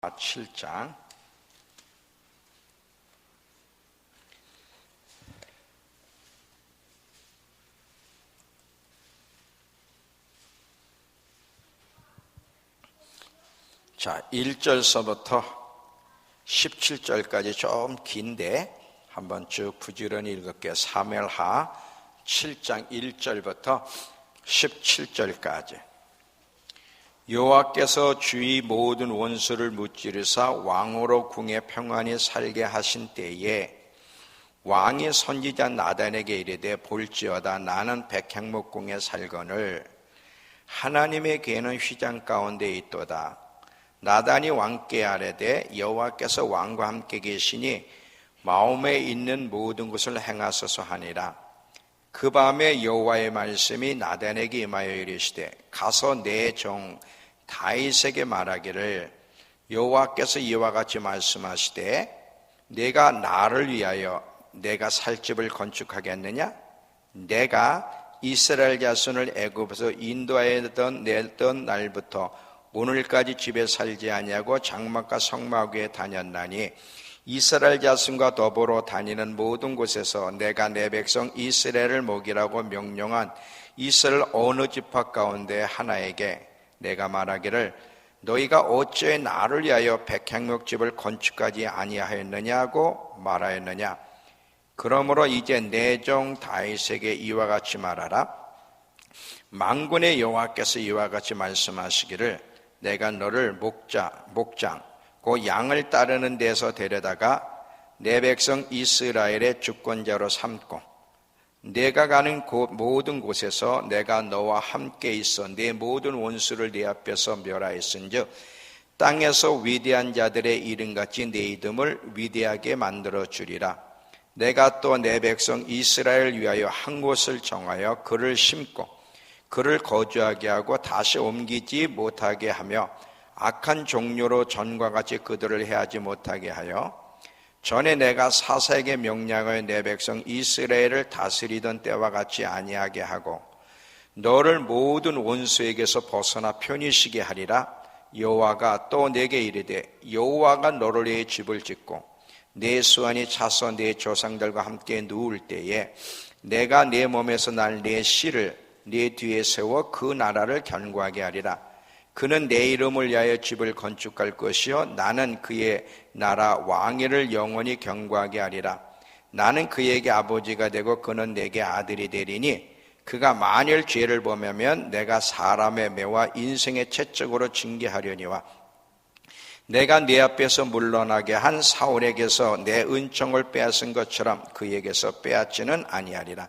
7장 자 1절서부터 17절까지 좀 긴데 한번 쭉 부지런히 읽을게요. 사무엘하 7장 1절부터 17절까지. 여호와께서 주의 모든 원수를 무찌르사 왕으로 궁에 평안히 살게 하신 때에 왕이 선지자 나단에게 이르되 볼지어다 나는 백향목궁에 살거늘 하나님의 괴는 휘장 가운데 있도다. 나단이 왕께 아뢰되 여호와께서 왕과 함께 계시니 마음에 있는 모든 것을 행하소서 하니라. 그 밤에 여호와의 말씀이 나단에게 임하여 이르시되 가서 내 종 다윗에게 말하기를 여호와께서 이와 같이 말씀하시되 내가 나를 위하여 내가 살 집을 건축하겠느냐? 내가 이스라엘 자손을 애굽에서 인도하여 냈던 날부터 오늘까지 집에 살지 아니하고 장막과 성막 위에 다녔나니 이스라엘 자손과 더불어 다니는 모든 곳에서 내가 내 백성 이스라엘을 먹이라고 명령한 이스라엘 어느 지파 가운데 하나에게 내가 말하기를 너희가 어찌 나를 위하여 백향목집을 건축하지 아니하였느냐고 말하였느냐. 그러므로 이제 내 종 다윗에게 이와 같이 말하라. 만군의 여호와께서 이와 같이 말씀하시기를 내가 너를 목장 그 양을 따르는 데서 데려다가 내 백성 이스라엘의 주권자로 삼고 내가 가는 모든 곳에서 내가 너와 함께 있어 내 모든 원수를 네 앞에서 멸하였은즉 땅에서 위대한 자들의 이름같이 내 이름을 위대하게 만들어 주리라. 내가 또 내 백성 이스라엘 위하여 한 곳을 정하여 그를 심고 그를 거주하게 하고 다시 옮기지 못하게 하며 악한 종류로 전과 같이 그들을 해하지 못하게 하여 전에 내가 사사에게 명령하여 내 백성 이스라엘을 다스리던 때와 같이 아니하게 하고 너를 모든 원수에게서 벗어나 편히 쉬게 하리라. 여호와가 또 내게 이르되 여호와가 너를 위해 집을 짓고 내 수완이 차서 내 조상들과 함께 누울 때에 내가 내 몸에서 날 내 씨를 네 뒤에 세워 그 나라를 견고하게 하리라. 그는 내 이름을 위하여 집을 건축할 것이요 나는 그의 나라 왕위를 영원히 견고하게 하리라. 나는 그에게 아버지가 되고 그는 내게 아들이 되리니 그가 만일 죄를 범하면 내가 사람의 매와 인생의 채찍으로 징계하려니와 내가 네 앞에서 물러나게 한 사울에게서 내 은총을 빼앗은 것처럼 그에게서 빼앗지는 아니하리라.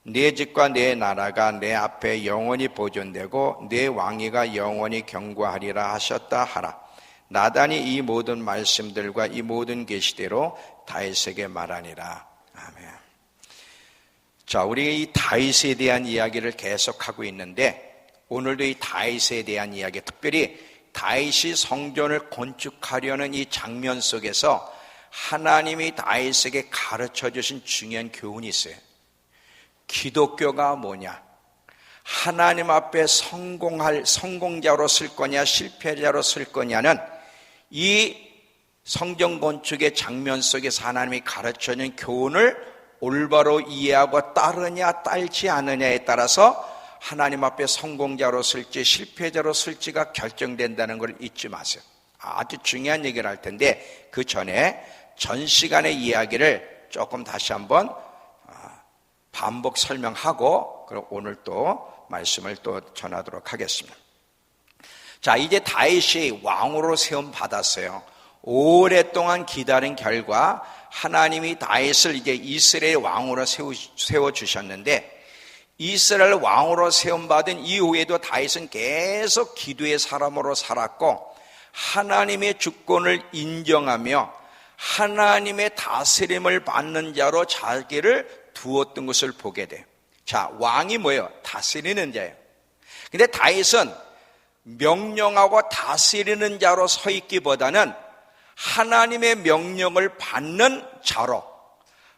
네 집과 네 나라가 내 앞에 영원히 보존되고 네 왕위가 영원히 견고하리라 하셨다 하라. 나단이 이 모든 말씀들과 이 모든 계시대로 다윗에게 말하니라. 아멘. 자, 우리 이 다윗에 대한 이야기를 계속하고 있는데 오늘도 이 다윗에 대한 이야기, 특별히 다윗이 성전을 건축하려는 이 장면 속에서 하나님이 다윗에게 가르쳐 주신 중요한 교훈이 있어요. 기독교가 뭐냐? 하나님 앞에 성공자로 쓸 거냐 실패자로 쓸 거냐는 이 성전 건축의 장면 속에서 하나님이 가르쳐주는 교훈을 올바로 이해하고 따르냐 따르지 않느냐에 따라서 하나님 앞에 성공자로 쓸지 실패자로 쓸지가 결정된다는 걸 잊지 마세요. 아주 중요한 얘기를 할 텐데 그 전에 전 시간의 이야기를 조금 다시 한번 반복 설명하고 그럼 오늘 또 말씀을 또 전하도록 하겠습니다. 자, 이제 다윗이 왕으로 세움 받았어요. 오랫동안 기다린 결과 하나님이 다윗을 이제 이스라엘 왕으로 세워 주셨는데 이스라엘 왕으로 세움 받은 이후에도 다윗은 계속 기도의 사람으로 살았고 하나님의 주권을 인정하며 하나님의 다스림을 받는 자로 자기를 두었던 것을 보게 돼요. 자, 왕이 뭐예요? 다스리는 자예요. 근데 다윗은 명령하고 다스리는 자로 서 있기보다는 하나님의 명령을 받는 자로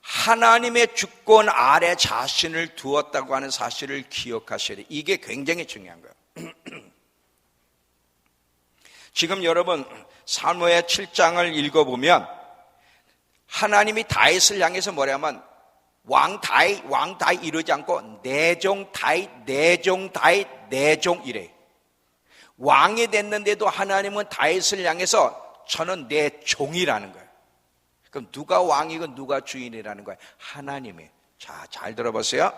하나님의 주권 아래 자신을 두었다고 하는 사실을 기억하셔야 돼요. 이게 굉장히 중요한 거예요. 지금 여러분 사무엘 7장을 읽어보면 하나님이 다윗을 향해서 뭐냐면 왕 다윗 이러지 않고 내 종 다윗 이래. 왕이 됐는데도 하나님은 다윗을 향해서 저는 내 종이라는 거예요. 그럼 누가 왕이고 누가 주인이라는 거예요? 하나님이. 자, 잘 들어보세요.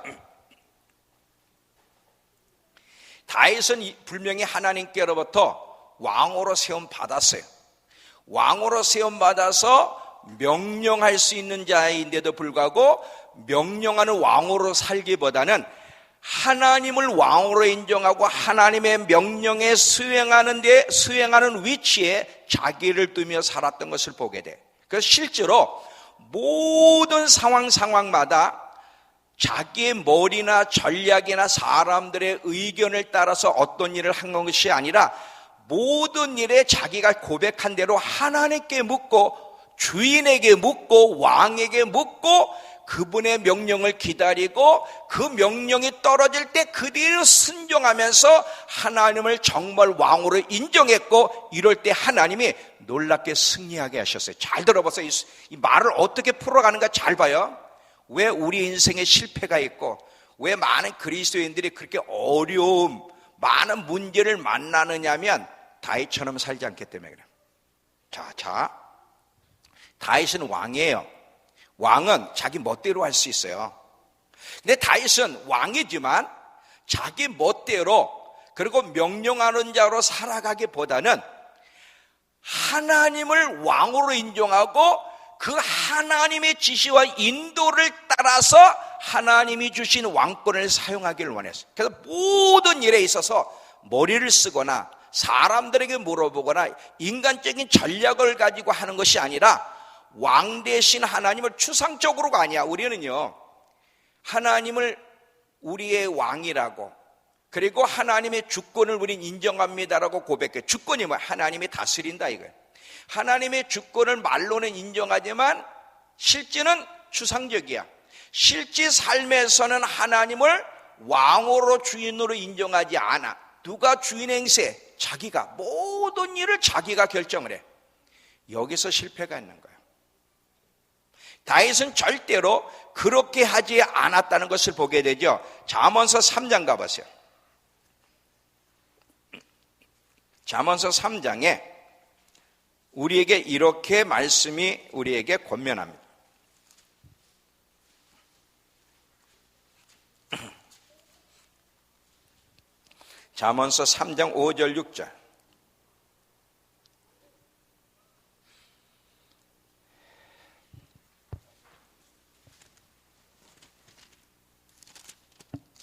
다윗은 분명히 하나님께로부터 왕으로 세움 받았어요. 왕으로 세움 받아서 명령할 수 있는 자인데도 불구하고 명령하는 왕으로 살기보다는 하나님을 왕으로 인정하고 하나님의 명령에 수행하는 위치에 자기를 두며 살았던 것을 보게 돼. 그래서 실제로 모든 상황마다 자기의 머리나 전략이나 사람들의 의견을 따라서 어떤 일을 한 것이 아니라 모든 일에 자기가 고백한 대로 하나님께 묻고 주인에게 묻고 왕에게 묻고 그분의 명령을 기다리고 그 명령이 떨어질 때 그대로 순종하면서 하나님을 정말 왕으로 인정했고, 이럴 때 하나님이 놀랍게 승리하게 하셨어요. 잘 들어보세요. 이 말을 어떻게 풀어가는가 잘 봐요. 왜 우리 인생에 실패가 있고 왜 많은 그리스도인들이 그렇게 어려움, 많은 문제를 만나느냐면 다윗처럼 살지 않기 때문에 그래요. 자, 다윗은 왕이에요. 왕은 자기 멋대로 할 수 있어요. 근데 다윗은 왕이지만 자기 멋대로 그리고 명령하는 자로 살아가기보다는 하나님을 왕으로 인정하고 그 하나님의 지시와 인도를 따라서 하나님이 주신 왕권을 사용하기를 원했어요. 그래서 모든 일에 있어서 머리를 쓰거나 사람들에게 물어보거나 인간적인 전략을 가지고 하는 것이 아니라 왕 대신 하나님을 추상적으로가 아니야. 우리는요, 하나님을 우리의 왕이라고, 그리고 하나님의 주권을 우린 인정합니다라고 고백해. 주권이 뭐야? 하나님이 다스린다 이거예요. 하나님의 주권을 말로는 인정하지만 실제는 추상적이야. 실제 삶에서는 하나님을 왕으로 주인으로 인정하지 않아. 누가 주인 행세? 자기가 모든 일을 자기가 결정을 해. 여기서 실패가 있는 거예요. 다윗은 절대로 그렇게 하지 않았다는 것을 보게 되죠. 잠언서 3장 가보세요. 잠언서 3장에 우리에게 이렇게 말씀이 우리에게 권면합니다. 잠언서 3장 5절 6절.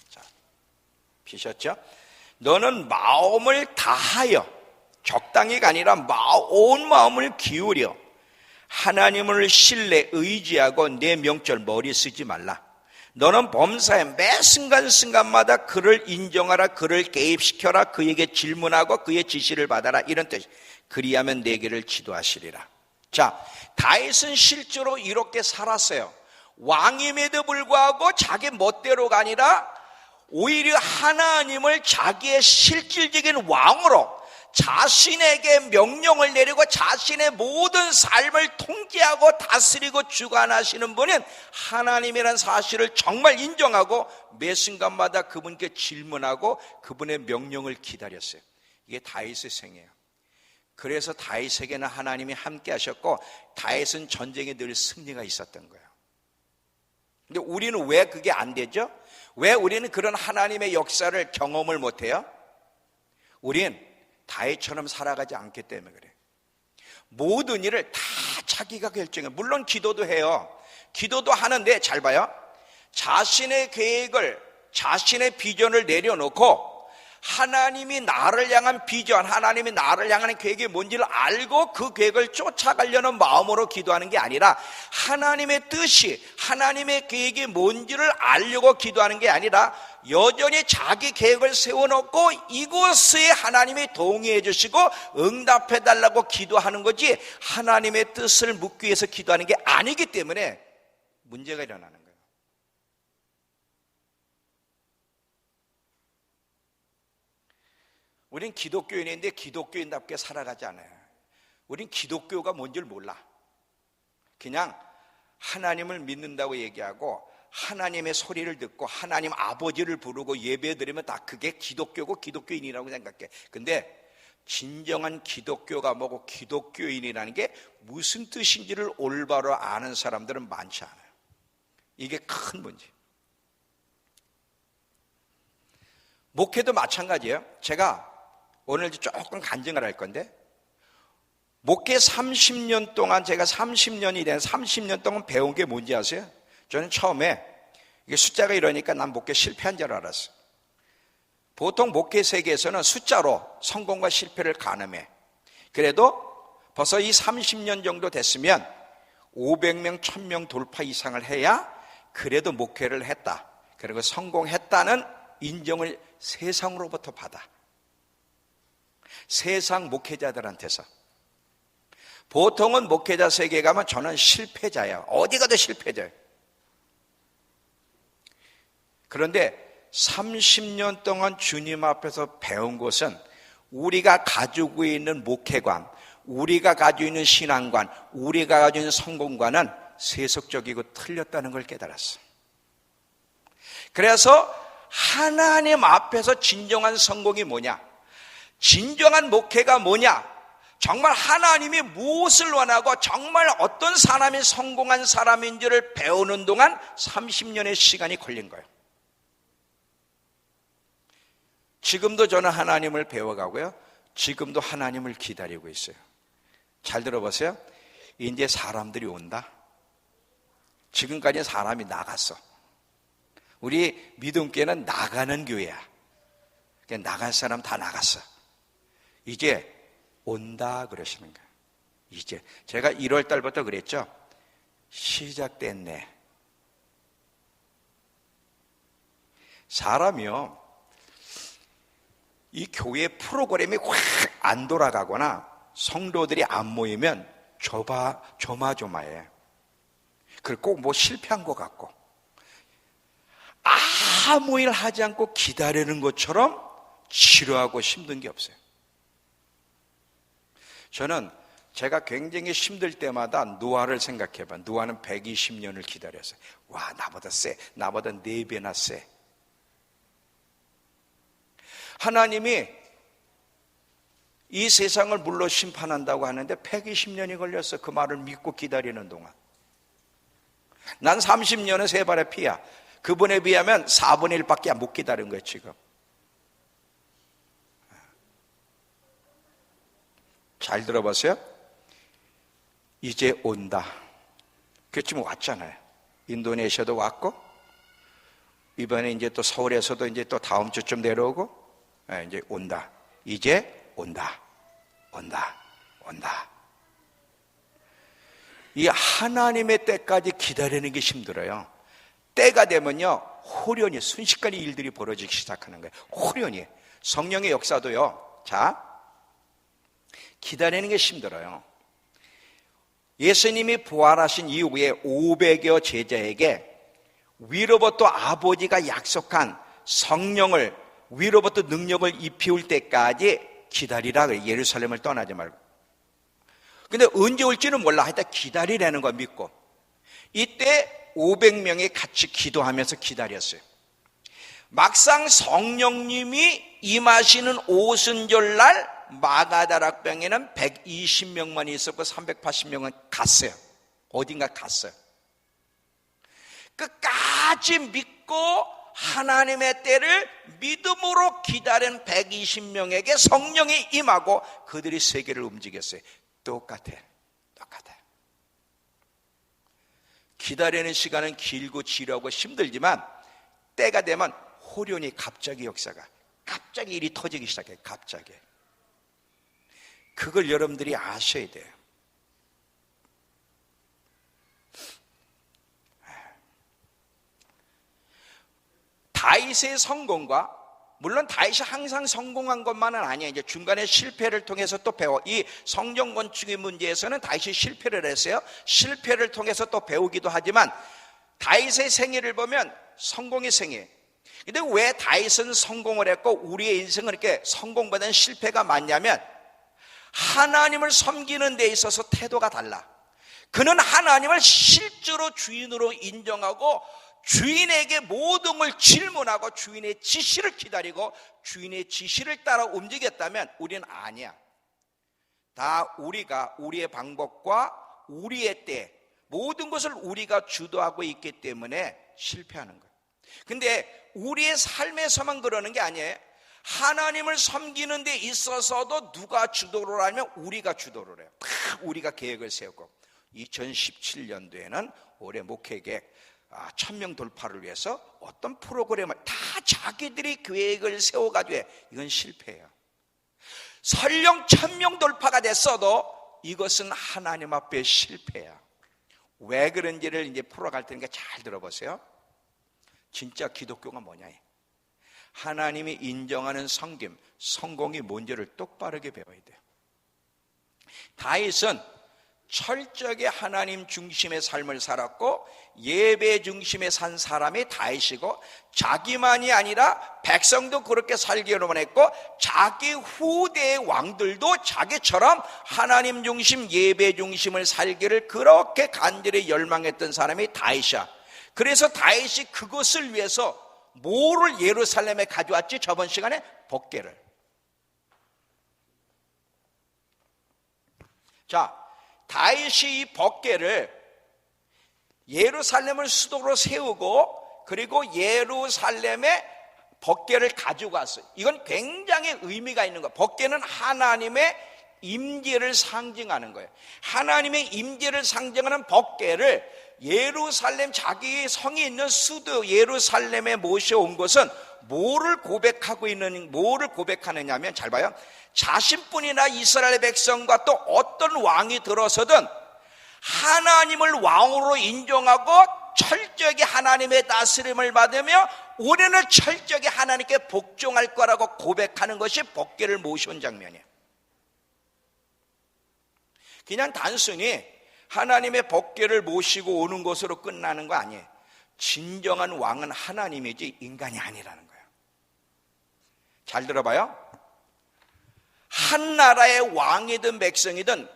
자, 피셨죠? 너는 마음을 다하여, 적당히가 아니라 온 마음을 기울여 하나님을 신뢰 의지하고 내 명절 머리 쓰지 말라. 너는 범사에 매 순간순간마다 그를 인정하라, 그를 개입시켜라, 그에게 질문하고 그의 지시를 받아라, 이런 뜻. 그리하면 내 길을 지도하시리라. 자, 다윗은 실제로 이렇게 살았어요. 왕임에도 불구하고 자기 멋대로가 아니라 오히려 하나님을 자기의 실질적인 왕으로, 자신에게 명령을 내리고 자신의 모든 삶을 통제하고 다스리고 주관하시는 분은 하나님이라는 사실을 정말 인정하고 매 순간마다 그분께 질문하고 그분의 명령을 기다렸어요. 이게 다윗의 생애예요. 그래서 다윗에게는 하나님이 함께 하셨고 다윗은 전쟁에 늘 승리가 있었던 거예요. 근데 우리는 왜 그게 안 되죠? 왜 우리는 그런 하나님의 역사를 경험을 못해요? 우린 다윗처럼 살아가지 않기 때문에 그래요. 모든 일을 다 자기가 결정해요. 물론 기도도 해요. 기도도 하는데 잘 봐요. 자신의 계획을, 자신의 비전을 내려놓고 하나님이 나를 향한 비전, 하나님이 나를 향하는 계획이 뭔지를 알고 그 계획을 쫓아가려는 마음으로 기도하는 게 아니라 하나님의 뜻이, 하나님의 계획이 뭔지를 알려고 기도하는 게 아니라 여전히 자기 계획을 세워놓고 이곳에 하나님이 동의해 주시고 응답해 달라고 기도하는 거지 하나님의 뜻을 묻기 위해서 기도하는 게 아니기 때문에 문제가 일어나는 거예요. 우린 기독교인인데 기독교인답게 살아가지 않아요. 우린 기독교가 뭔지를 몰라. 그냥 하나님을 믿는다고 얘기하고 하나님의 소리를 듣고 하나님 아버지를 부르고 예배드리면 다 그게 기독교고 기독교인이라고 생각해. 근데 진정한 기독교가 뭐고 기독교인이라는 게 무슨 뜻인지를 올바로 아는 사람들은 많지 않아요. 이게 큰 문제. 목회도 마찬가지예요. 제가 오늘 조금 간증을 할 건데, 목회 30년 동안, 제가 30년이 된 30년 동안 배운 게 뭔지 아세요? 저는 처음에 이게 숫자가 이러니까 난 목회 실패한 줄 알았어요. 보통 목회 세계에서는 숫자로 성공과 실패를 가늠해. 그래도 벌써 이 30년 정도 됐으면 500명, 1000명 돌파 이상을 해야 그래도 목회를 했다. 그리고 성공했다는 인정을 세상으로부터 받아. 세상 목회자들한테서. 보통은 목회자 세계에 가면 저는 실패자예요. 어디 가도 실패자예요. 그런데 30년 동안 주님 앞에서 배운 것은 우리가 가지고 있는 목회관, 우리가 가지고 있는 신앙관, 우리가 가지고 있는 성공관은 세속적이고 틀렸다는 걸 깨달았어. 그래서 하나님 앞에서 진정한 성공이 뭐냐? 진정한 목회가 뭐냐? 정말 하나님이 무엇을 원하고 정말 어떤 사람이 성공한 사람인지를 배우는 동안 30년의 시간이 걸린 거예요. 지금도 저는 하나님을 배워가고요. 지금도 하나님을 기다리고 있어요. 잘 들어보세요. 이제 사람들이 온다. 지금까지 사람이 나갔어. 우리 믿음교회는 나가는 교회야. 나갈 사람 다 나갔어. 이제 온다 그러시는 거예요. 이제 제가 1월 달부터 그랬죠. 시작됐네. 사람이요, 이 교회 프로그램이 확 안 돌아가거나 성도들이 안 모이면 조마조마해. 그리고 꼭 뭐 실패한 것 같고 아무 일 하지 않고 기다리는 것처럼 지루하고 힘든 게 없어요. 저는 제가 굉장히 힘들 때마다 노아를 생각해봐. 노아는 120년을 기다렸어요. 와, 나보다 세. 나보다 4배나 세. 하나님이 이 세상을 물로 심판한다고 하는데 120년이 걸렸어. 그 말을 믿고 기다리는 동안. 난 30년은 세 발의 피야. 그분에 비하면 4분의 1밖에 못 기다린 거예요 지금. 잘 들어보세요. 이제 온다. 그 지금 왔잖아요. 인도네시아도 왔고, 이번에 이제 또 서울에서도 이제 또 다음 주쯤 내려오고, 이제 온다. 이제 온다. 온다. 온다. 이 하나님의 때까지 기다리는 게 힘들어요. 때가 되면요, 호련히 순식간에 일들이 벌어지기 시작하는 거예요. 호련히. 성령의 역사도요. 자, 기다리는 게 힘들어요. 예수님이 부활하신 이후에 500여 제자에게 위로부터 아버지가 약속한 성령을, 위로부터 능력을 입히울 때까지 기다리라 그래. 예루살렘을 떠나지 말고. 근데 언제 올지는 몰라. 하여튼 기다리라는 거 믿고. 이때 500명이 같이 기도하면서 기다렸어요. 막상 성령님이 임하시는 오순절날 마가다락방에는 120명만 있었고 380명은 갔어요. 어딘가 갔어요. 끝까지 믿고 하나님의 때를 믿음으로 기다린 120명에게 성령이 임하고 그들이 세계를 움직였어요. 똑같아. 기다리는 시간은 길고 지루하고 힘들지만 때가 되면 호련히 갑자기 역사가, 갑자기 일이 터지기 시작해요. 갑자기. 그걸 여러분들이 아셔야 돼요. 다윗의 성공과, 물론 다윗이 항상 성공한 것만은 아니에요. 이제 중간에 실패를 통해서 또 배워. 이 성전 건축의 문제에서는 다윗이 실패를 했어요. 실패를 통해서 또 배우기도 하지만 다윗의 생애를 보면 성공의 생애. 근데 왜 다윗은 성공을 했고 우리의 인생은 이렇게 성공보다는 실패가 많냐면, 하나님을 섬기는 데 있어서 태도가 달라. 그는 하나님을 실제로 주인으로 인정하고 주인에게 모든 걸 질문하고 주인의 지시를 기다리고 주인의 지시를 따라 움직였다면 우리는 아니야. 다 우리가 우리의 방법과 우리의 때 모든 것을 우리가 주도하고 있기 때문에 실패하는 거예요. 근데 우리의 삶에서만 그러는 게 아니에요. 하나님을 섬기는 데 있어서도 누가 주도를 하면 우리가 주도를 해요. 우리가 계획을 세우고 2017년도에는 올해 목회 계획 1000명 돌파를 위해서 어떤 프로그램을 다 자기들이 계획을 세워가지고 해. 이건 실패예요. 설령 1000명 돌파가 됐어도 이것은 하나님 앞에 실패야. 왜 그런지를 이제 풀어갈 테니까 잘 들어보세요. 진짜 기독교가 뭐냐? 하나님이 인정하는 섬김, 성공이 뭔지를 똑바르게 배워야 돼요. 다윗은 철저하게 하나님 중심의 삶을 살았고 예배 중심에 산 사람이 다윗이고 자기만이 아니라 백성도 그렇게 살기를 원했고 자기 후대의 왕들도 자기처럼 하나님 중심 예배 중심을 살기를 그렇게 간절히 열망했던 사람이 다윗이야. 그래서 다윗이 그것을 위해서 뭐를 예루살렘에 가져왔지? 저번 시간에 법궤를. 자, 다윗이 이 법궤를 예루살렘을 수도로 세우고 그리고 예루살렘에 법궤를 가지고 왔어요. 이건 굉장히 의미가 있는 거예요. 법궤는 하나님의 임재를 상징하는 거예요. 하나님의 임재를 상징하는 법궤를 예루살렘 자기 성이 있는 수도 예루살렘에 모셔온 것은 뭐를 고백하느냐면 잘 봐요. 자신뿐이나 이스라엘 백성과 또 어떤 왕이 들어서든 하나님을 왕으로 인정하고 철저하게 하나님의 다스림을 받으며 우리는 철저하게 하나님께 복종할 거라고 고백하는 것이 법궤를 모셔온 장면이에요. 그냥 단순히 하나님의 법궤를 모시고 오는 것으로 끝나는 거 아니에요. 진정한 왕은 하나님이지 인간이 아니라는 거예요. 잘 들어봐요. 한 나라의 왕이든 백성이든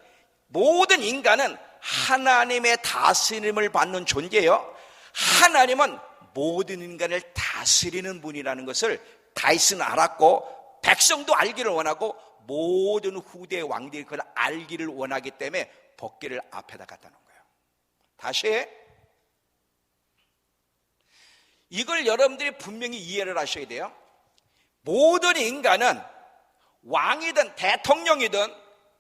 모든 인간은 하나님의 다스림을 받는 존재예요. 하나님은 모든 인간을 다스리는 분이라는 것을 다윗은 알았고 백성도 알기를 원하고 모든 후대 왕들이 그걸 알기를 원하기 때문에 법궤를 앞에다 갖다 놓은 거예요. 다시 이걸 여러분들이 분명히 이해를 하셔야 돼요. 모든 인간은 왕이든 대통령이든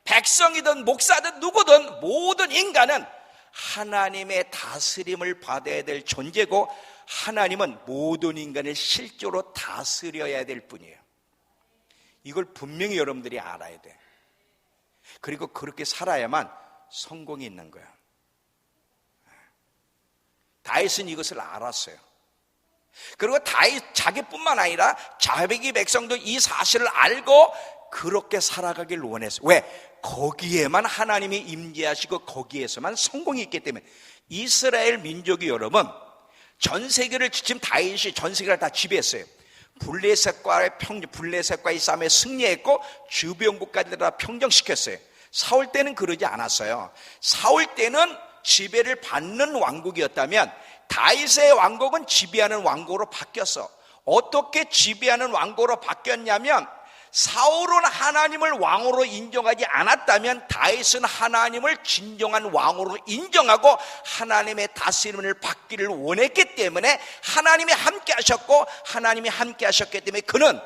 백성이든 목사든 누구든 모든 인간은 하나님의 다스림을 받아야 될 존재고 하나님은 모든 인간을 실제로 다스려야 될 뿐이에요. 이걸 분명히 여러분들이 알아야 돼. 그리고 그렇게 살아야만 성공이 있는 거예요. 다윗은 이것을 알았어요. 그리고 다윗 자기뿐만 아니라 자기 백성도 이 사실을 알고 그렇게 살아가길 원했어요. 왜? 거기에만 하나님이 임재하시고 거기에서만 성공이 있기 때문에. 이스라엘 민족이 여러분 전 세계를 지금 다윗이 전 세계를 다 지배했어요. 블레셋과의 싸움에 승리했고 주변 국가들 다 평정시켰어요. 사울 때는 그러지 않았어요. 사울 때는 지배를 받는 왕국이었다면 다윗의 왕국은 지배하는 왕국으로 바뀌었어. 어떻게 지배하는 왕국으로 바뀌었냐면 사울은 하나님을 왕으로 인정하지 않았다면 다윗은 하나님을 진정한 왕으로 인정하고 하나님의 다스림을 받기를 원했기 때문에 하나님이 함께 하셨고 하나님이 함께 하셨기 때문에 그는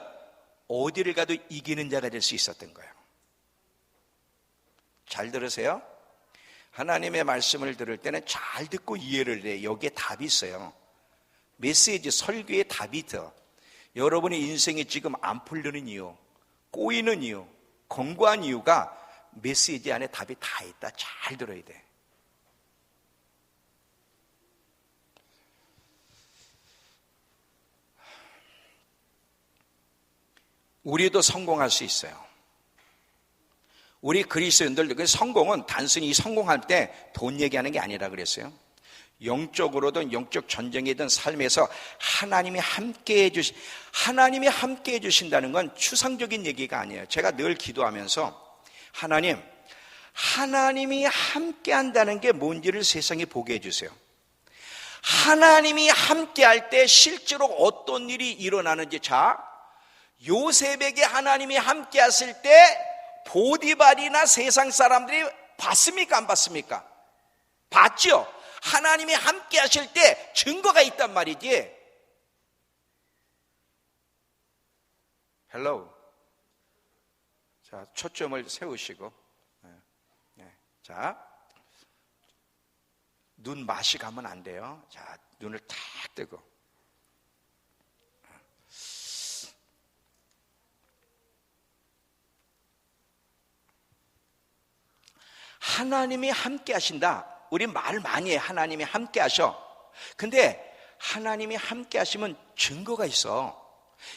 어디를 가도 이기는 자가 될 수 있었던 거예요. 잘 들으세요. 하나님의 말씀을 들을 때는 잘 듣고 이해를 해. 여기에 답이 있어요. 메시지 설교에 답이 있어. 여러분의 인생이 지금 안 풀리는 이유, 꼬이는 이유, 권고한 이유가 메시지 안에 답이 다 있다. 잘 들어야 돼. 우리도 성공할 수 있어요. 우리 그리스도인들, 성공은 단순히 성공할 때 돈 얘기하는 게 아니라 그랬어요. 영적으로든 영적 전쟁이든 삶에서 하나님이 함께 해주신다는 건 추상적인 얘기가 아니에요. 제가 늘 기도하면서 하나님이 함께 한다는 게 뭔지를 세상에 보게 해주세요. 하나님이 함께 할 때 실제로 어떤 일이 일어나는지. 자, 요셉에게 하나님이 함께 하실 때 보디발이나 세상 사람들이 봤습니까? 안 봤습니까? 봤죠? 하나님이 함께 하실 때 증거가 있단 말이지. 헬로우. 자, 초점을 세우시고. 자, 눈 맛이 가면 안 돼요. 자, 눈을 탁 뜨고. 하나님이 함께 하신다. 우리 말 많이 해. 하나님이 함께 하셔. 근데 하나님이 함께 하시면 증거가 있어.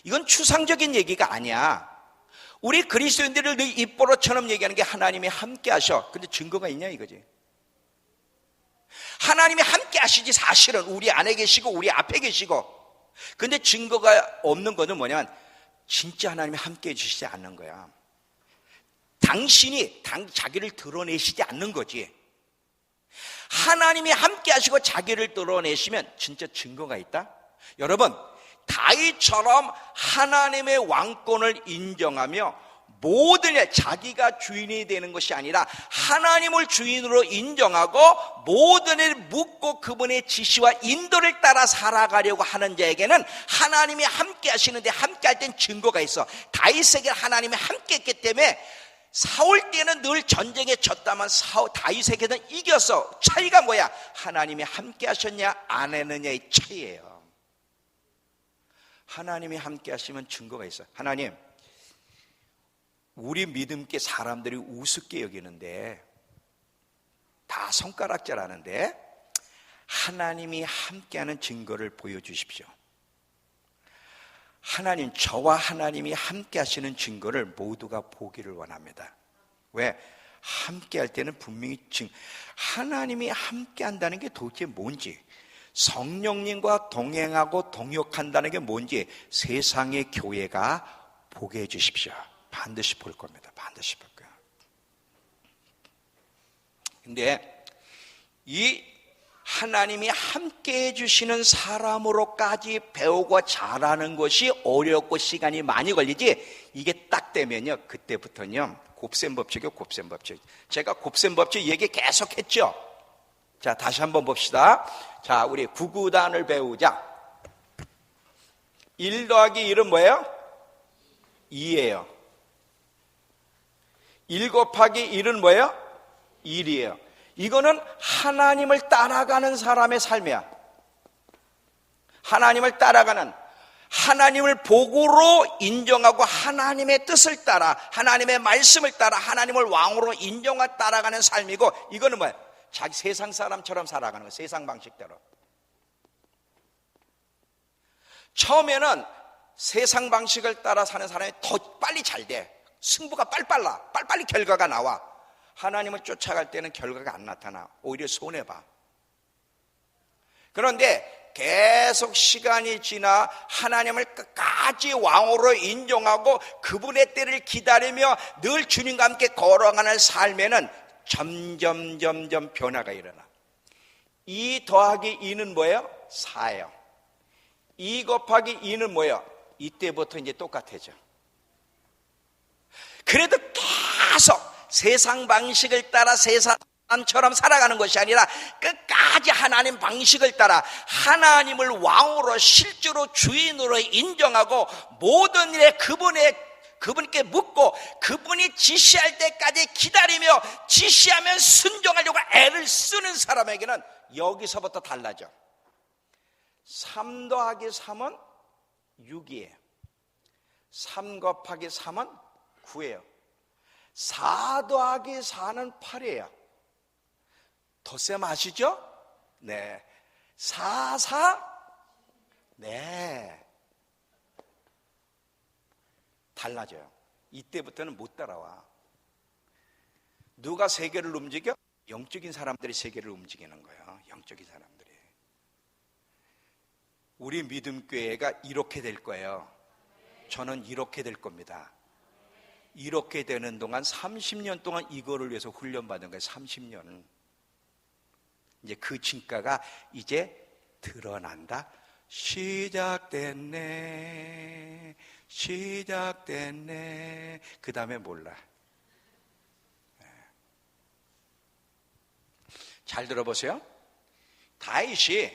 이건 추상적인 얘기가 아니야. 우리 그리스도인들을 늘 입버릇처럼 얘기하는 게 하나님이 함께 하셔. 근데 증거가 있냐 이거지. 하나님이 함께 하시지 사실은 우리 안에 계시고 우리 앞에 계시고. 근데 증거가 없는 거는 뭐냐면 진짜 하나님이 함께 해주시지 않는 거야. 당신이 자기를 드러내시지 않는 거지. 하나님이 함께 하시고 자기를 드러내시면 진짜 증거가 있다? 여러분, 다윗처럼 하나님의 왕권을 인정하며 모든 일, 자기가 주인이 되는 것이 아니라 하나님을 주인으로 인정하고 모든 일 묻고 그분의 지시와 인도를 따라 살아가려고 하는 자에게는 하나님이 함께 하시는데, 함께 할 땐 증거가 있어. 다윗에게 하나님이 함께 했기 때문에 사울 때는 늘 전쟁에 졌다만 다윗에게는 이겼어. 차이가 뭐야? 하나님이 함께 하셨냐 안 했느냐의 차이예요. 하나님이 함께 하시면 증거가 있어요. 하나님, 우리 믿음께 사람들이 우습게 여기는데, 다 손가락질하는데 하나님이 함께하는 증거를 보여주십시오. 하나님, 저와 하나님이 함께 하시는 증거를 모두가 보기를 원합니다. 왜? 함께 할 때는 분명히 하나님이 함께 한다는 게 도대체 뭔지, 성령님과 동행하고 동역한다는 게 뭔지 세상의 교회가 보게 해 주십시오. 반드시 볼 겁니다. 반드시 볼 거예요. 근데 이 하나님이 함께 해주시는 사람으로까지 배우고 잘하는 것이 어렵고 시간이 많이 걸리지, 이게 딱 되면요, 그때부터는요 곱셈 법칙이요. 곱셈 법칙. 제가 곱셈 법칙 얘기 계속 했죠. 자, 다시 한번 봅시다. 자, 우리 구구단을 배우자. 1 더하기 1은 뭐예요? 2예요. 1 곱하기 1은 뭐예요? 1이에요. 이거는 하나님을 따라가는 사람의 삶이야. 하나님을 따라가는, 하나님을 복으로 인정하고 하나님의 뜻을 따라, 하나님의 말씀을 따라 하나님을 왕으로 인정하고 따라가는 삶이고, 이거는 뭐야? 자기 세상 사람처럼 살아가는 거야. 세상 방식대로. 처음에는 세상 방식을 따라 사는 사람이 더 빨리 잘 돼. 승부가 빨리 결과가 나와. 하나님을 쫓아갈 때는 결과가 안 나타나. 오히려 손해봐. 그런데 계속 시간이 지나 하나님을 끝까지 왕으로 인정하고 그분의 때를 기다리며 늘 주님과 함께 걸어가는 삶에는 점점 변화가 일어나. 2 더하기 2는 뭐예요? 4예요. 2 곱하기 2는 뭐예요? 이때부터 이제 똑같아져. 그래도 계속 세상 방식을 따라 세상처럼 살아가는 것이 아니라 끝까지 하나님 방식을 따라 하나님을 왕으로 실제로 주인으로 인정하고 모든 일에 그분께 묻고 그분이 지시할 때까지 기다리며 지시하면 순종하려고 애를 쓰는 사람에게는 여기서부터 달라져. 3 더하기 3은 6이에요. 3 곱하기 3은 9예요. 4 더하기 4는 8이에요. 덧셈 아시죠? 네. 4, 4? 네. 달라져요. 이때부터는 못 따라와. 누가 세계를 움직여? 영적인 사람들이 세계를 움직이는 거예요. 영적인 사람들이. 우리 믿음교회가 이렇게 될 거예요. 저는 이렇게 될 겁니다. 이렇게 되는 동안 30년 동안 이거를 위해서 훈련받은 거예요. 30년은. 이제 그 진가가 이제 드러난다. 시작됐네. 그 다음에 몰라. 잘 들어보세요. 다윗이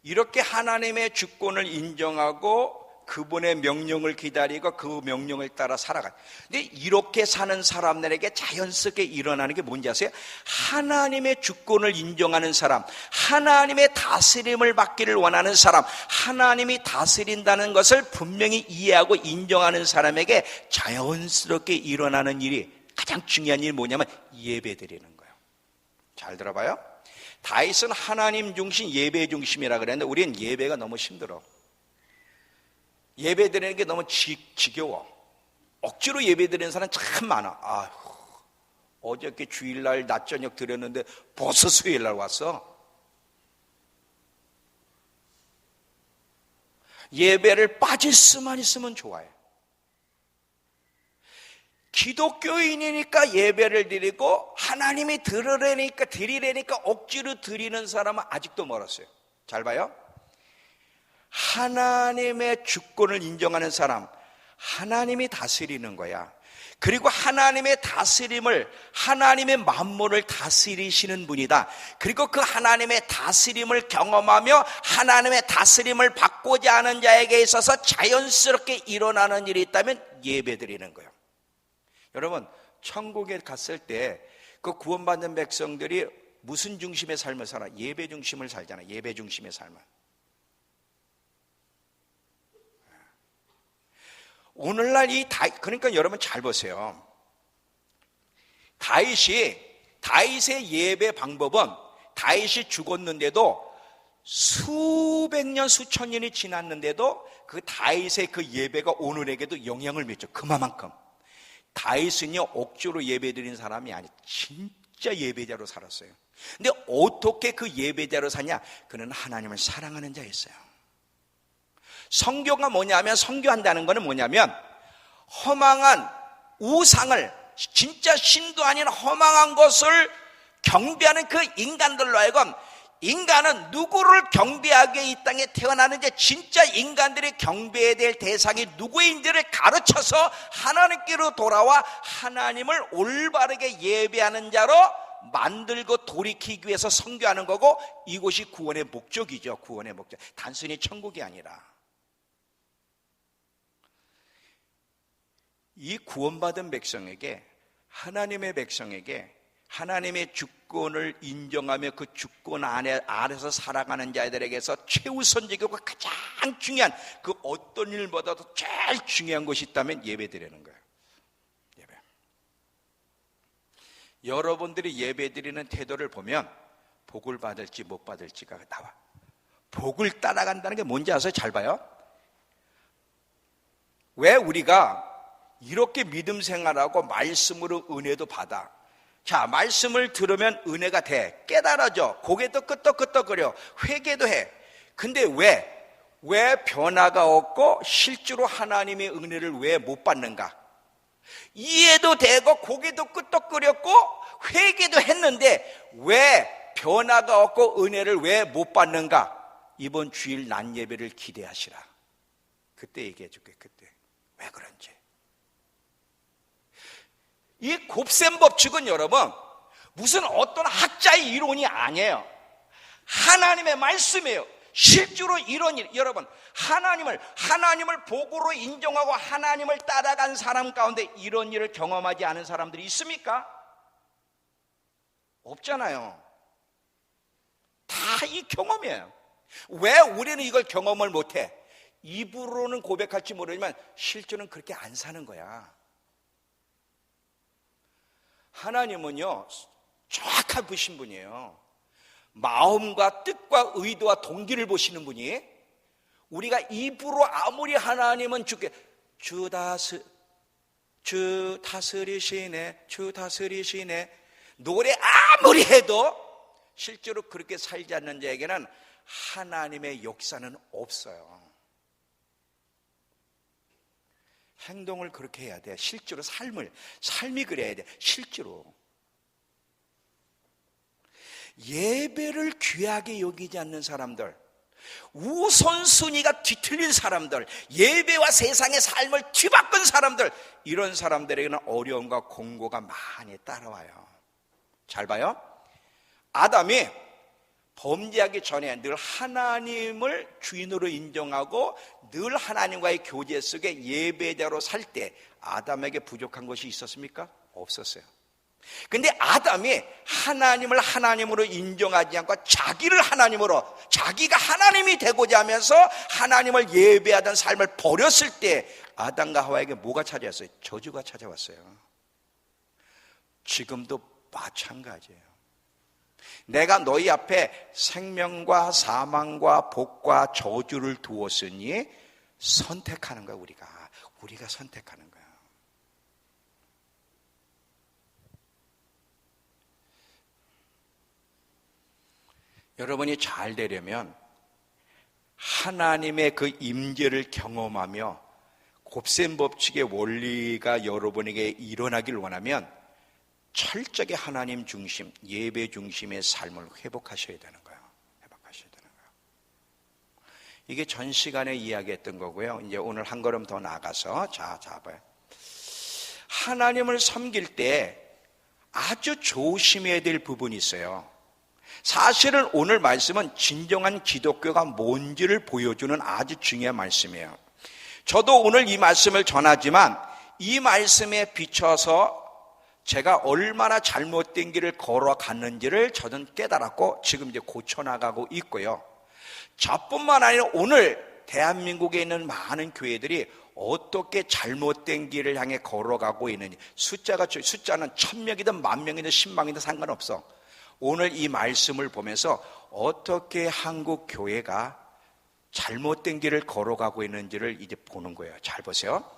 이렇게 하나님의 주권을 인정하고 그분의 명령을 기다리고 그 명령을 따라 살아가요. 근데 이렇게 사는 사람들에게 자연스럽게 일어나는 게 뭔지 아세요? 하나님의 주권을 인정하는 사람, 하나님의 다스림을 받기를 원하는 사람, 하나님이 다스린다는 것을 분명히 이해하고 인정하는 사람에게 자연스럽게 일어나는 일이, 가장 중요한 일이 뭐냐면 예배드리는 거예요. 잘 들어봐요. 다윗은 하나님 중심, 예배 중심이라 그랬는데 우리는 예배가 너무 힘들어. 예배 드리는 게 너무 지겨워. 억지로 예배 드리는 사람 참 많아. 아휴, 어저께 주일날 낮 저녁 드렸는데 벌써 수요일날 왔어. 예배를 빠질 수만 있으면 좋아해. 기독교인이니까 예배를 드리고 하나님이 드리려니까 억지로 드리는 사람은 아직도 멀었어요. 잘 봐요. 하나님의 주권을 인정하는 사람, 하나님이 다스리는 거야. 그리고 하나님의 다스림을, 하나님의 만물을 다스리시는 분이다. 그리고 그 하나님의 다스림을 경험하며 하나님의 다스림을 받고자 하는 자에게 있어서 자연스럽게 일어나는 일이 있다면 예배드리는 거예요. 여러분, 천국에 갔을 때 그 구원받는 백성들이 무슨 중심의 삶을 살아? 예배 중심을 살잖아. 예배 중심의 삶을. 오늘날 그러니까 여러분 잘 보세요. 다윗의 예배 방법은, 다윗이 죽었는데도 수백 년, 수천 년이 지났는데도 그 다윗의 그 예배가 오늘에게도 영향을 미쳐. 그만큼. 다윗은요, 억지로 예배 드리는 사람이 아니, 진짜 예배자로 살았어요. 근데 어떻게 그 예배자로 사냐? 그는 하나님을 사랑하는 자였어요. 성교가 뭐냐면, 성교한다는 것은 뭐냐면, 허망한 우상을, 진짜 신도 아닌 허망한 것을 경배하는 그 인간들로 하여금, 인간은 누구를 경배하게 이 땅에 태어나는지, 진짜 인간들이 경배해야 될 대상이 누구인지를 가르쳐서 하나님께로 돌아와 하나님을 올바르게 예배하는 자로 만들고 돌이키기 위해서 성교하는 거고, 이것이 구원의 목적이죠. 구원의 목적. 단순히 천국이 아니라. 이 구원받은 백성에게, 하나님의 백성에게 하나님의 주권을 인정하며 그 주권 아래서 살아가는 자들에게서 최우선적이고 가장 중요한, 그 어떤 일보다도 제일 중요한 것이 있다면 예배드리는 거예요. 예배. 여러분들이 예배드리는 태도를 보면 복을 받을지 못 받을지가 나와. 복을 따라간다는 게 뭔지 아세요? 잘 봐요. 왜 우리가 이렇게 믿음 생활하고 말씀으로 은혜도 받아? 자, 말씀을 들으면 은혜가 돼. 깨달아져. 고개도 끄덕끄덕거려. 회개도 해. 근데 왜 변화가 없고 실제로 하나님의 은혜를 왜 못 받는가? 이해도 되고 고개도 끄덕거렸고 회개도 했는데 왜 변화가 없고 은혜를 왜 못 받는가? 이번 주일 낮 예배를 기대하시라. 그때 얘기해 줄게. 그때 왜 그런지. 이 곱셈 법칙은 여러분 무슨 어떤 학자의 이론이 아니에요. 하나님의 말씀이에요. 실제로 이런 일, 여러분 하나님을 복으로 인정하고 하나님을 따라간 사람 가운데 이런 일을 경험하지 않은 사람들이 있습니까? 없잖아요. 다 이 경험이에요. 왜 우리는 이걸 경험을 못해? 입으로는 고백할지 모르지만 실제로는 그렇게 안 사는 거야. 하나님은요, 정확한 보신 분이에요. 마음과 뜻과 의도와 동기를 보시는 분이, 우리가 입으로 아무리 하나님은 주 다스리시네 노래 아무리 해도 실제로 그렇게 살지 않는 자에게는 하나님의 역사는 없어요. 행동을 그렇게 해야 돼. 실제로 삶이 그래야 돼. 실제로. 예배를 귀하게 여기지 않는 사람들, 우선순위가 뒤틀린 사람들, 예배와 세상의 삶을 뒤바꾼 사람들, 이런 사람들에게는 어려움과 공고가 많이 따라와요. 잘 봐요. 아담이 범죄하기 전에 늘 하나님을 주인으로 인정하고 늘 하나님과의 교제 속에 예배자로 살 때 아담에게 부족한 것이 있었습니까? 없었어요. 근데 아담이 하나님을 하나님으로 인정하지 않고 자기를 하나님으로, 자기가 하나님이 되고자 하면서 하나님을 예배하던 삶을 버렸을 때 아담과 하와에게 뭐가 찾아왔어요? 저주가 찾아왔어요. 지금도 마찬가지예요. 내가 너희 앞에 생명과 사망과 복과 저주를 두었으니 선택하는 거야. 우리가 선택하는 거야. 여러분이 잘 되려면 하나님의 그 임재를 경험하며 곱셈 법칙의 원리가 여러분에게 일어나길 원하면 철저하게 하나님 중심, 예배 중심의 삶을 회복하셔야 되는 거예요. 이게 전 시간에 이야기했던 거고요. 이제 오늘 한 걸음 더 나가서 자 봐요. 하나님을 섬길 때 아주 조심해야 될 부분이 있어요. 사실은 오늘 말씀은 진정한 기독교가 뭔지를 보여주는 아주 중요한 말씀이에요. 저도 오늘 이 말씀을 전하지만 이 말씀에 비춰서 제가 얼마나 잘못된 길을 걸어갔는지를 저는 깨달았고 지금 이제 고쳐나가고 있고요. 저뿐만 아니라 오늘 대한민국에 있는 많은 교회들이 어떻게 잘못된 길을 향해 걸어가고 있는지, 숫자는 1000명이든 10,000명이든 10만이든 상관없어. 오늘 이 말씀을 보면서 어떻게 한국 교회가 잘못된 길을 걸어가고 있는지를 이제 보는 거예요. 잘 보세요.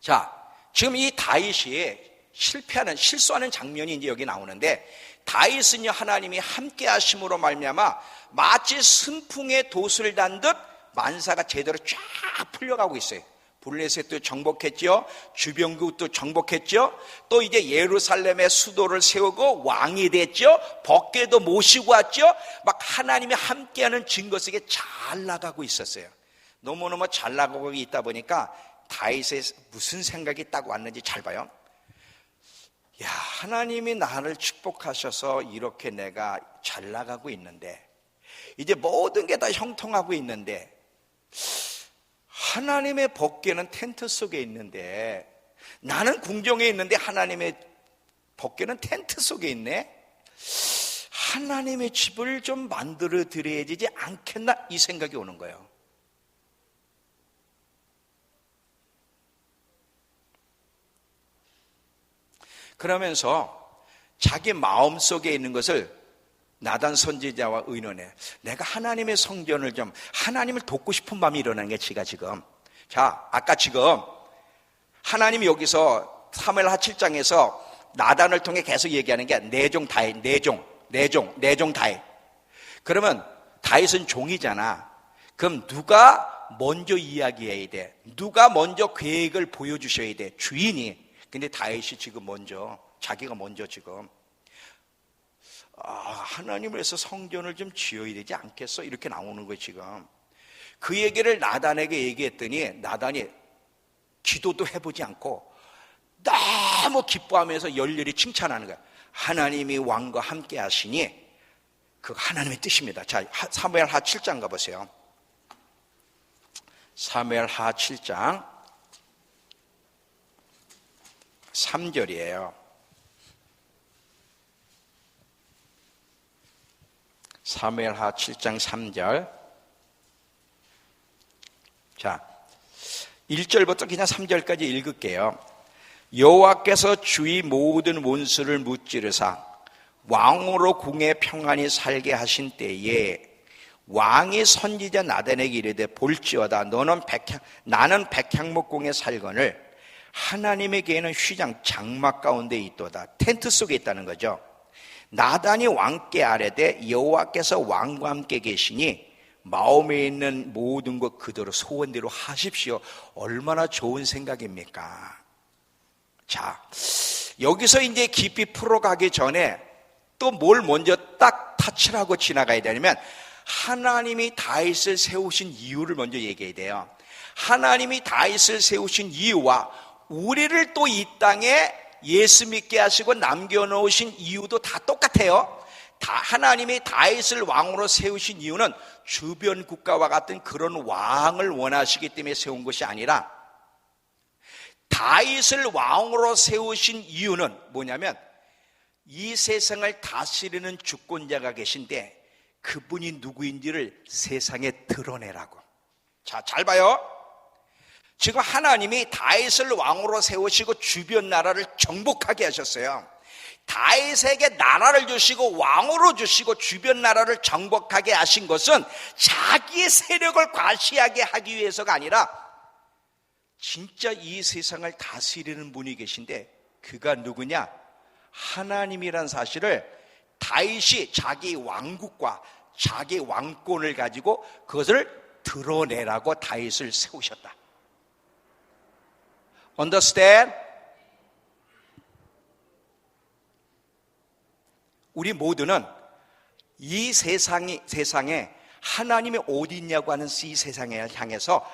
자, 지금 이 다윗이 실수하는 장면이 이제 여기 나오는데, 다윗은요 하나님이 함께 하심으로 말미암아 마치 순풍에 돛을 단 듯 만사가 제대로 쫙 풀려가고 있어요. 블레셋도 정복했죠. 주변국도 정복했죠. 또 이제 예루살렘의 수도를 세우고 왕이 됐죠. 법궤도 모시고 왔죠. 막 하나님이 함께하는 증거 속에 잘 나가고 있었어요. 너무너무 잘 나가고 있다 보니까 다윗의 무슨 생각이 딱 왔는지 잘 봐요. 야, 하나님이 나를 축복하셔서 이렇게 내가 잘 나가고 있는데, 이제 모든 게 다 형통하고 있는데, 하나님의 법궤는 텐트 속에 있는데, 나는 궁정에 있는데 하나님의 법궤는 텐트 속에 있네. 하나님의 집을 좀 만들어 드려야 되지 않겠나, 이 생각이 오는 거예요. 그러면서 자기 마음속에 있는 것을 나단 선지자와 의논해. 내가 하나님의 성전을 좀, 하나님을 돕고 싶은 마음이 일어나는 게 지가 지금. 자, 아까 지금 하나님이 여기서 사무엘하 7장에서 나단을 통해 계속 얘기하는 게 내종 다윗. 그러면 다윗은 종이잖아. 그럼 누가 먼저 이야기해야 돼? 누가 먼저 계획을 보여주셔야 돼? 주인이. 근데 다윗이 지금 자기가 먼저 지금 하나님을 위해서 성전을 좀 지어야 되지 않겠어? 이렇게 나오는 거예요 지금. 그 얘기를 나단에게 얘기했더니 나단이 기도도 해보지 않고 너무 기뻐하면서 열렬히 칭찬하는 거야. 하나님이 왕과 함께 하시니 그 하나님의 뜻입니다. 자, 사무엘하 7장 가보세요. 사무엘하 7장 3절이에요. 사무엘하 7장 3절. 자, 1절부터 그냥 3절까지 읽을게요. 여호와께서 주의 모든 원수를 무찌르사 왕으로 궁에 평안히 살게 하신 때에 왕이 선지자 나단에게 이르되 볼지어다 나는 백향목궁에 살거늘 하나님에게는 휘장 장막 가운데 있도다. 텐트 속에 있다는 거죠. 나단이 왕께 아뢰되 여호와께서 왕과 함께 계시니 마음에 있는 모든 것 그대로 소원대로 하십시오. 얼마나 좋은 생각입니까? 자, 여기서 이제 깊이 풀어가기 전에 또 뭘 먼저 딱 타치를 하고 지나가야 되냐면, 하나님이 다윗을 세우신 이유를 먼저 얘기해야 돼요. 하나님이 다윗을 세우신 이유와 우리를 또 이 땅에 예수 믿게 하시고 남겨놓으신 이유도 다 똑같아요. 하나님이 다윗을 왕으로 세우신 이유는 주변 국가와 같은 그런 왕을 원하시기 때문에 세운 것이 아니라, 다윗을 왕으로 세우신 이유는 뭐냐면, 이 세상을 다스리는 주권자가 계신데 그분이 누구인지를 세상에 드러내라고. 자, 잘 봐요. 지금 하나님이 다윗을 왕으로 세우시고 주변 나라를 정복하게 하셨어요. 다윗에게 나라를 주시고 왕으로 주시고 주변 나라를 정복하게 하신 것은 자기의 세력을 과시하게 하기 위해서가 아니라, 진짜 이 세상을 다스리는 분이 계신데 그가 누구냐? 하나님이란 사실을 다윗이 자기 왕국과 자기 왕권을 가지고 그것을 드러내라고 다윗을 세우셨다. Understand? 우리 모두는 이 세상에 하나님이 어디 있냐고 하는 이 세상에 향해서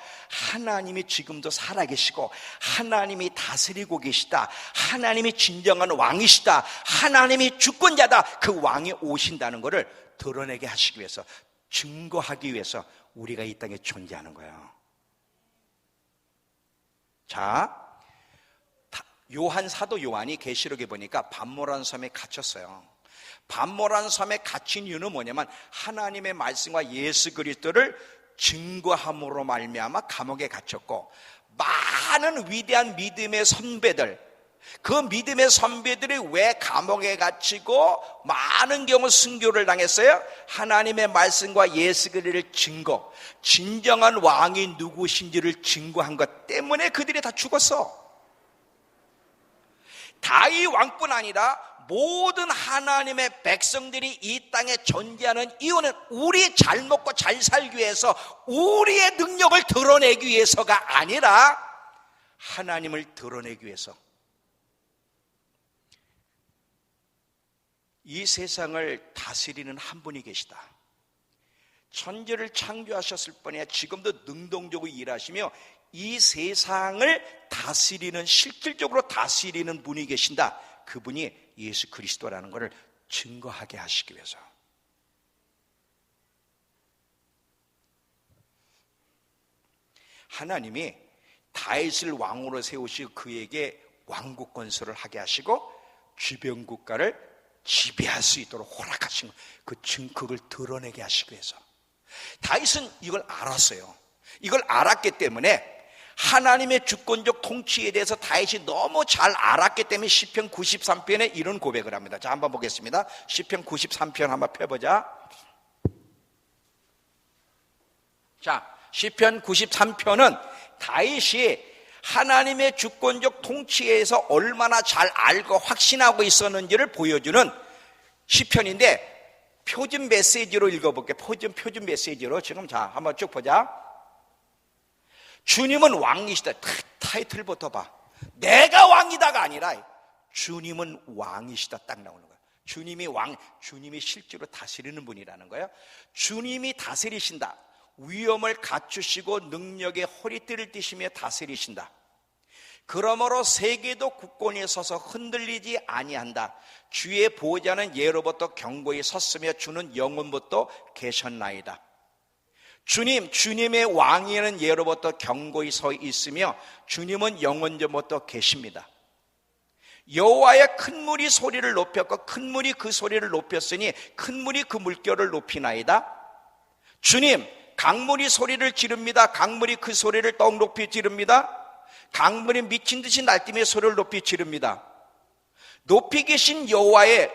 하나님이 지금도 살아계시고 하나님이 다스리고 계시다, 하나님이 진정한 왕이시다, 하나님이 주권자다, 그 왕이 오신다는 것을 드러내게 하시기 위해서, 증거하기 위해서 우리가 이 땅에 존재하는 거예요. 자, 사도 요한이 계시록에 보니까 반모란 섬에 갇혔어요. 반모란 섬에 갇힌 이유는 뭐냐면, 하나님의 말씀과 예수 그리스도를 증거함으로 말미암아 감옥에 갇혔고, 많은 위대한 믿음의 선배들, 그 믿음의 선배들이 왜 감옥에 갇히고 많은 경우 순교를 당했어요? 하나님의 말씀과 예수 그리스도를 증거, 진정한 왕이 누구신지를 증거한 것 때문에 그들이 다 죽었어. 다윗 왕뿐 아니라 모든 하나님의 백성들이 이 땅에 존재하는 이유는 우리 잘 먹고 잘 살기 위해서, 우리의 능력을 드러내기 위해서가 아니라 하나님을 드러내기 위해서. 이 세상을 다스리는 한 분이 계시다. 천지를 창조하셨을 뿐이야 지금도 능동적으로 일하시며 이 세상을 다스리는, 실질적으로 다스리는 분이 계신다. 그분이 예수 그리스도라는 것을 증거하게 하시기 위해서. 하나님이 다윗을 왕으로 세우시고 그에게 왕국 건설을 하게 하시고 주변 국가를 지배할 수 있도록 허락하신 그걸 드러내게 하시기 위해서. 다윗은 이걸 알았어요. 이걸 알았기 때문에 하나님의 주권적 통치에 대해서 다윗이 너무 잘 알았기 때문에 시편 93편에 이런 고백을 합니다. 자, 한번 보겠습니다. 시편 93편 한번 펴보자. 자, 시편 93편은 다윗이 하나님의 주권적 통치에서 얼마나 잘 알고 확신하고 있었는지를 보여주는 시편인데, 표준 메시지로 읽어볼게요. 표준 메시지로. 지금 자, 한번 쭉 보자. 주님은 왕이시다. 타이틀부터 봐. 내가 왕이다가 아니라 주님은 왕이시다 딱 나오는 거야. 주님이 왕, 주님이 실제로 다스리는 분이라는 거예요. 주님이 다스리신다. 위엄을 갖추시고 능력의 허리띠를 띠시며 다스리신다. 그러므로 세계도 굳건히 서서 흔들리지 아니한다. 주의 보호자는 예로부터 견고히 섰으며 주는 영원부터 계셨나이다. 주님의 왕위는 예로부터 견고히 서 있으며 주님은 영원전부터 계십니다. 여호와의 큰 물이 소리를 높였고 큰 물이 그 소리를 높였으니 큰 물이 그 물결을 높이나이다. 주님, 강물이 소리를 지릅니다. 강물이 그 소리를 더욱 높이 지릅니다. 강물이 미친 듯이 날뛰며 소리를 높이 지릅니다. 높이 계신 여호와의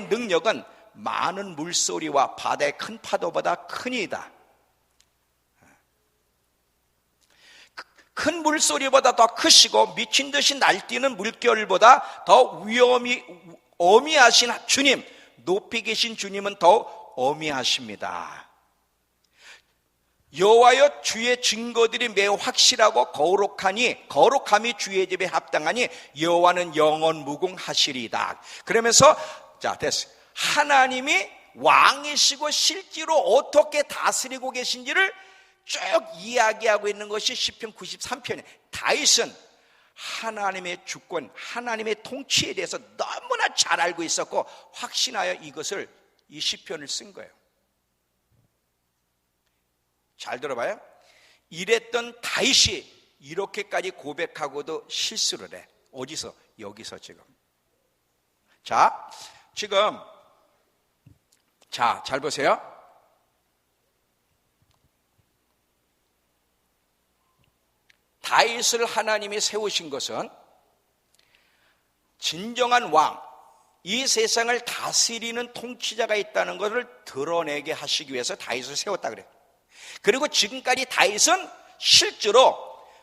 능력은 많은 물소리와 바다의 큰 파도보다 크니이다. 큰 물소리보다 더 크시고 미친 듯이 날뛰는 물결보다 더 어미하신 주님, 높이 계신 주님은 더 어미하십니다. 여호와여 주의 증거들이 매우 확실하고 거룩하니 거룩함이 주의 집에 합당하니 여호와는 영원 무궁하시리이다. 그러면서 자 됐어요. 하나님이 왕이시고 실제로 어떻게 다스리고 계신지를 쭉 이야기하고 있는 것이 시편 93편이에요. 다윗은 하나님의 주권, 하나님의 통치에 대해서 너무나 잘 알고 있었고 확신하여 이것을 이 시편을 쓴 거예요. 잘 들어봐요. 이랬던 다윗이 이렇게까지 고백하고도 실수를 해. 어디서? 여기서 지금. 자, 지금 잘 보세요. 다윗을 하나님이 세우신 것은 진정한 왕, 이 세상을 다스리는 통치자가 있다는 것을 드러내게 하시기 위해서 다윗을 세웠다 그래요. 그리고 지금까지 다윗은 실제로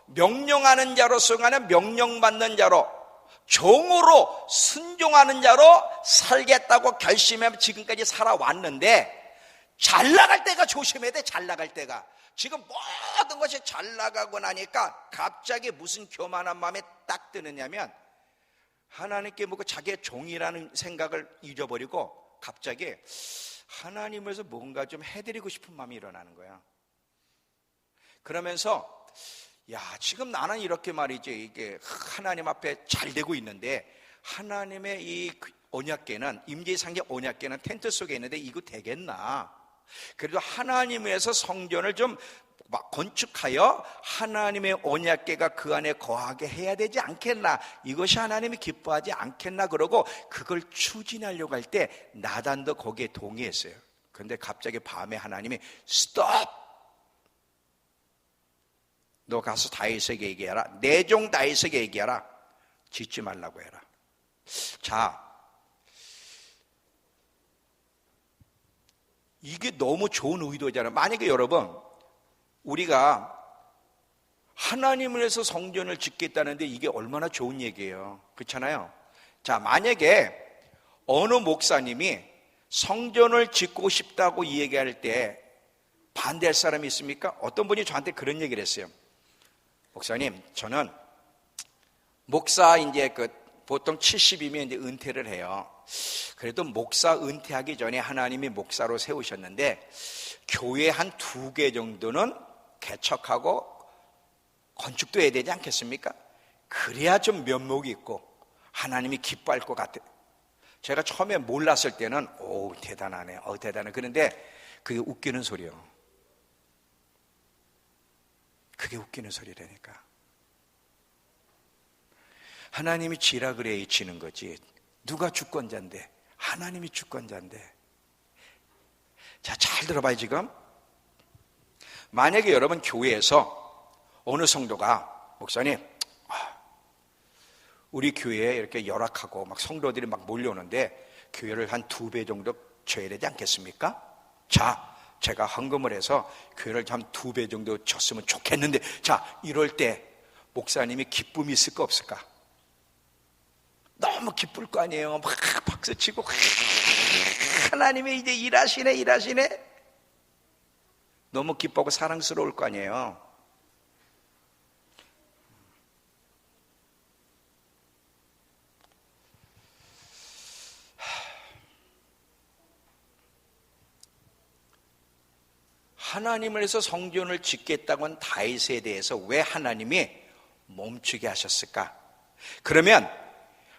명령하는 자로서 가는 명령받는 자로, 종으로 순종하는 자로 살겠다고 결심하며 지금까지 살아왔는데, 잘 나갈 때가 조심해야 돼. 잘 나갈 때가. 지금 모든 것이 잘 나가고 나니까 갑자기 무슨 교만한 마음에 딱 드느냐면, 하나님께 묻고 자기의 종이라는 생각을 잊어버리고 갑자기 하나님에서 뭔가 좀 해드리고 싶은 마음이 일어나는 거야. 그러면서 야, 지금 나는 이렇게 말이지, 이게 하나님 앞에 잘 되고 있는데 하나님의 이 언약궤는, 임재상의 언약궤는 텐트 속에 있는데 이거 되겠나? 그래도 하나님에서 성전을 좀 건축하여 하나님의 언약궤가 그 안에 거하게 해야 되지 않겠나? 이것이 하나님이 기뻐하지 않겠나? 그러고 그걸 추진하려고 할 때 나단도 거기에 동의했어요. 그런데 갑자기 밤에 하나님이 스톱! 너 가서 다윗에게 얘기해라. 내 종 다윗에게 얘기해라. 짓지 말라고 해라. 자, 이게 너무 좋은 의도잖아요. 만약에 여러분, 우리가 하나님을 위해서 성전을 짓겠다는데 이게 얼마나 좋은 얘기예요. 그렇잖아요. 자, 만약에 어느 목사님이 성전을 짓고 싶다고 얘기할 때 반대할 사람이 있습니까? 어떤 분이 저한테 그런 얘기를 했어요. 목사님, 저는 목사 이제 보통 70이면 이제 은퇴를 해요. 그래도 목사 은퇴하기 전에 하나님이 목사로 세우셨는데 교회 한 2개 정도는 개척하고 건축도 해야 되지 않겠습니까? 그래야 좀 면목이 있고 하나님이 기뻐할 것 같아요. 제가 처음에 몰랐을 때는 오, 대단하네, 대단해. 그런데 그게 웃기는 소리예요. 그게 웃기는 소리라니까. 하나님이 지라 그래야 지는 거지. 누가 주권자인데? 하나님이 주권자인데. 자, 잘 들어봐요. 지금 만약에 여러분 교회에서 어느 성도가 목사님, 우리 교회에 이렇게 열악하고 막 성도들이 막 몰려오는데 교회를 한 2배 정도 줘야 되지 않겠습니까? 자, 제가 헌금을 해서 교회를 한 2배 정도 줬으면 좋겠는데, 자, 이럴 때 목사님이 기쁨이 있을까 없을까? 너무 기쁠 거 아니에요. 막 박수치고 하나님이 이제 일하시네. 너무 기뻐하고 사랑스러울 거 아니에요. 하나님을 위해서 성전을 짓겠다고 한 다윗에 대해서 왜 하나님이 멈추게 하셨을까? 그러면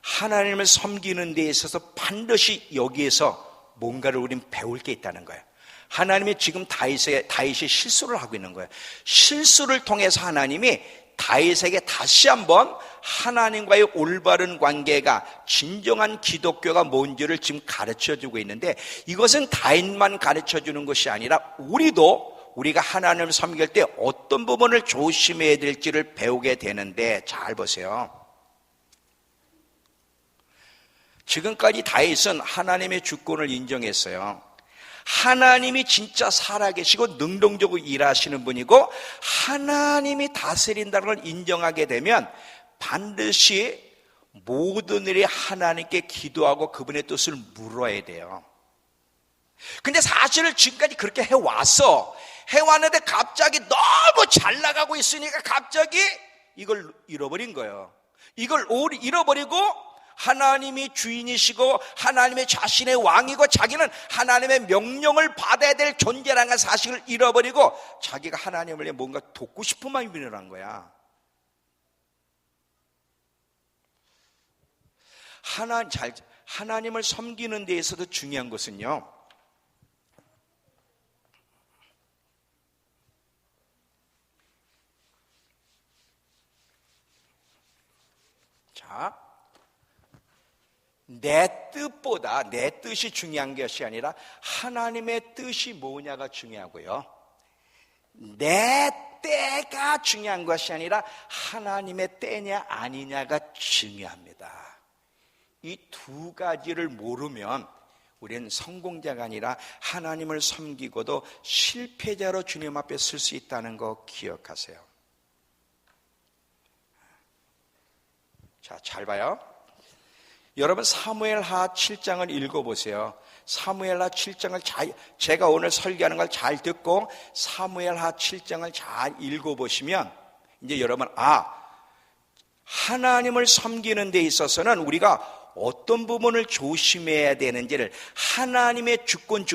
하나님을 섬기는 데 있어서 반드시 여기에서 뭔가를 우린 배울 게 있다는 거예요. 하나님이 지금 다윗이 실수를 하고 있는 거예요. 실수를 통해서 하나님이 다윗에게 다시 한번 하나님과의 올바른 관계가, 진정한 기독교가 뭔지를 지금 가르쳐주고 있는데, 이것은 다윗만 가르쳐주는 것이 아니라 우리가 하나님을 섬길 때 어떤 부분을 조심해야 될지를 배우게 되는데, 잘 보세요. 지금까지 다윗은 하나님의 주권을 인정했어요. 하나님이 진짜 살아계시고 능동적으로 일하시는 분이고 하나님이 다스린다는 걸 인정하게 되면 반드시 모든 일이 하나님께 기도하고 그분의 뜻을 물어야 돼요. 근데 사실 지금까지 그렇게 해왔어. 해왔는데 갑자기 너무 잘 나가고 있으니까 갑자기 이걸 잃어버린 거예요. 이걸 잃어버리고 하나님이 주인이시고 하나님의 자신의 왕이고 자기는 하나님의 명령을 받아야 될 존재라는 사실을 잃어버리고 자기가 하나님을 위해 뭔가 돕고 싶은 마음이 일어난 거야. 하나님을 섬기는 데 있어서 중요한 것은요, 자, 내 뜻보다 내 뜻이 중요한 것이 아니라 하나님의 뜻이 뭐냐가 중요하고요, 내 때가 중요한 것이 아니라 하나님의 때냐 아니냐가 중요합니다. 이 두 가지를 모르면 우리는 성공자가 아니라 하나님을 섬기고도 실패자로 주님 앞에 설 수 있다는 거 기억하세요. 자, 잘 봐요. 여러분 사무엘하 7장을 읽어보세요. 사무엘하 7장을 제가 오늘 설교하는 걸 잘 듣고 사무엘하 7장을 잘 읽어보시면 이제 여러분, 하나님을 섬기는 데 있어서는 우리가 어떤 부분을 조심해야 되는지를, 하나님의 주권,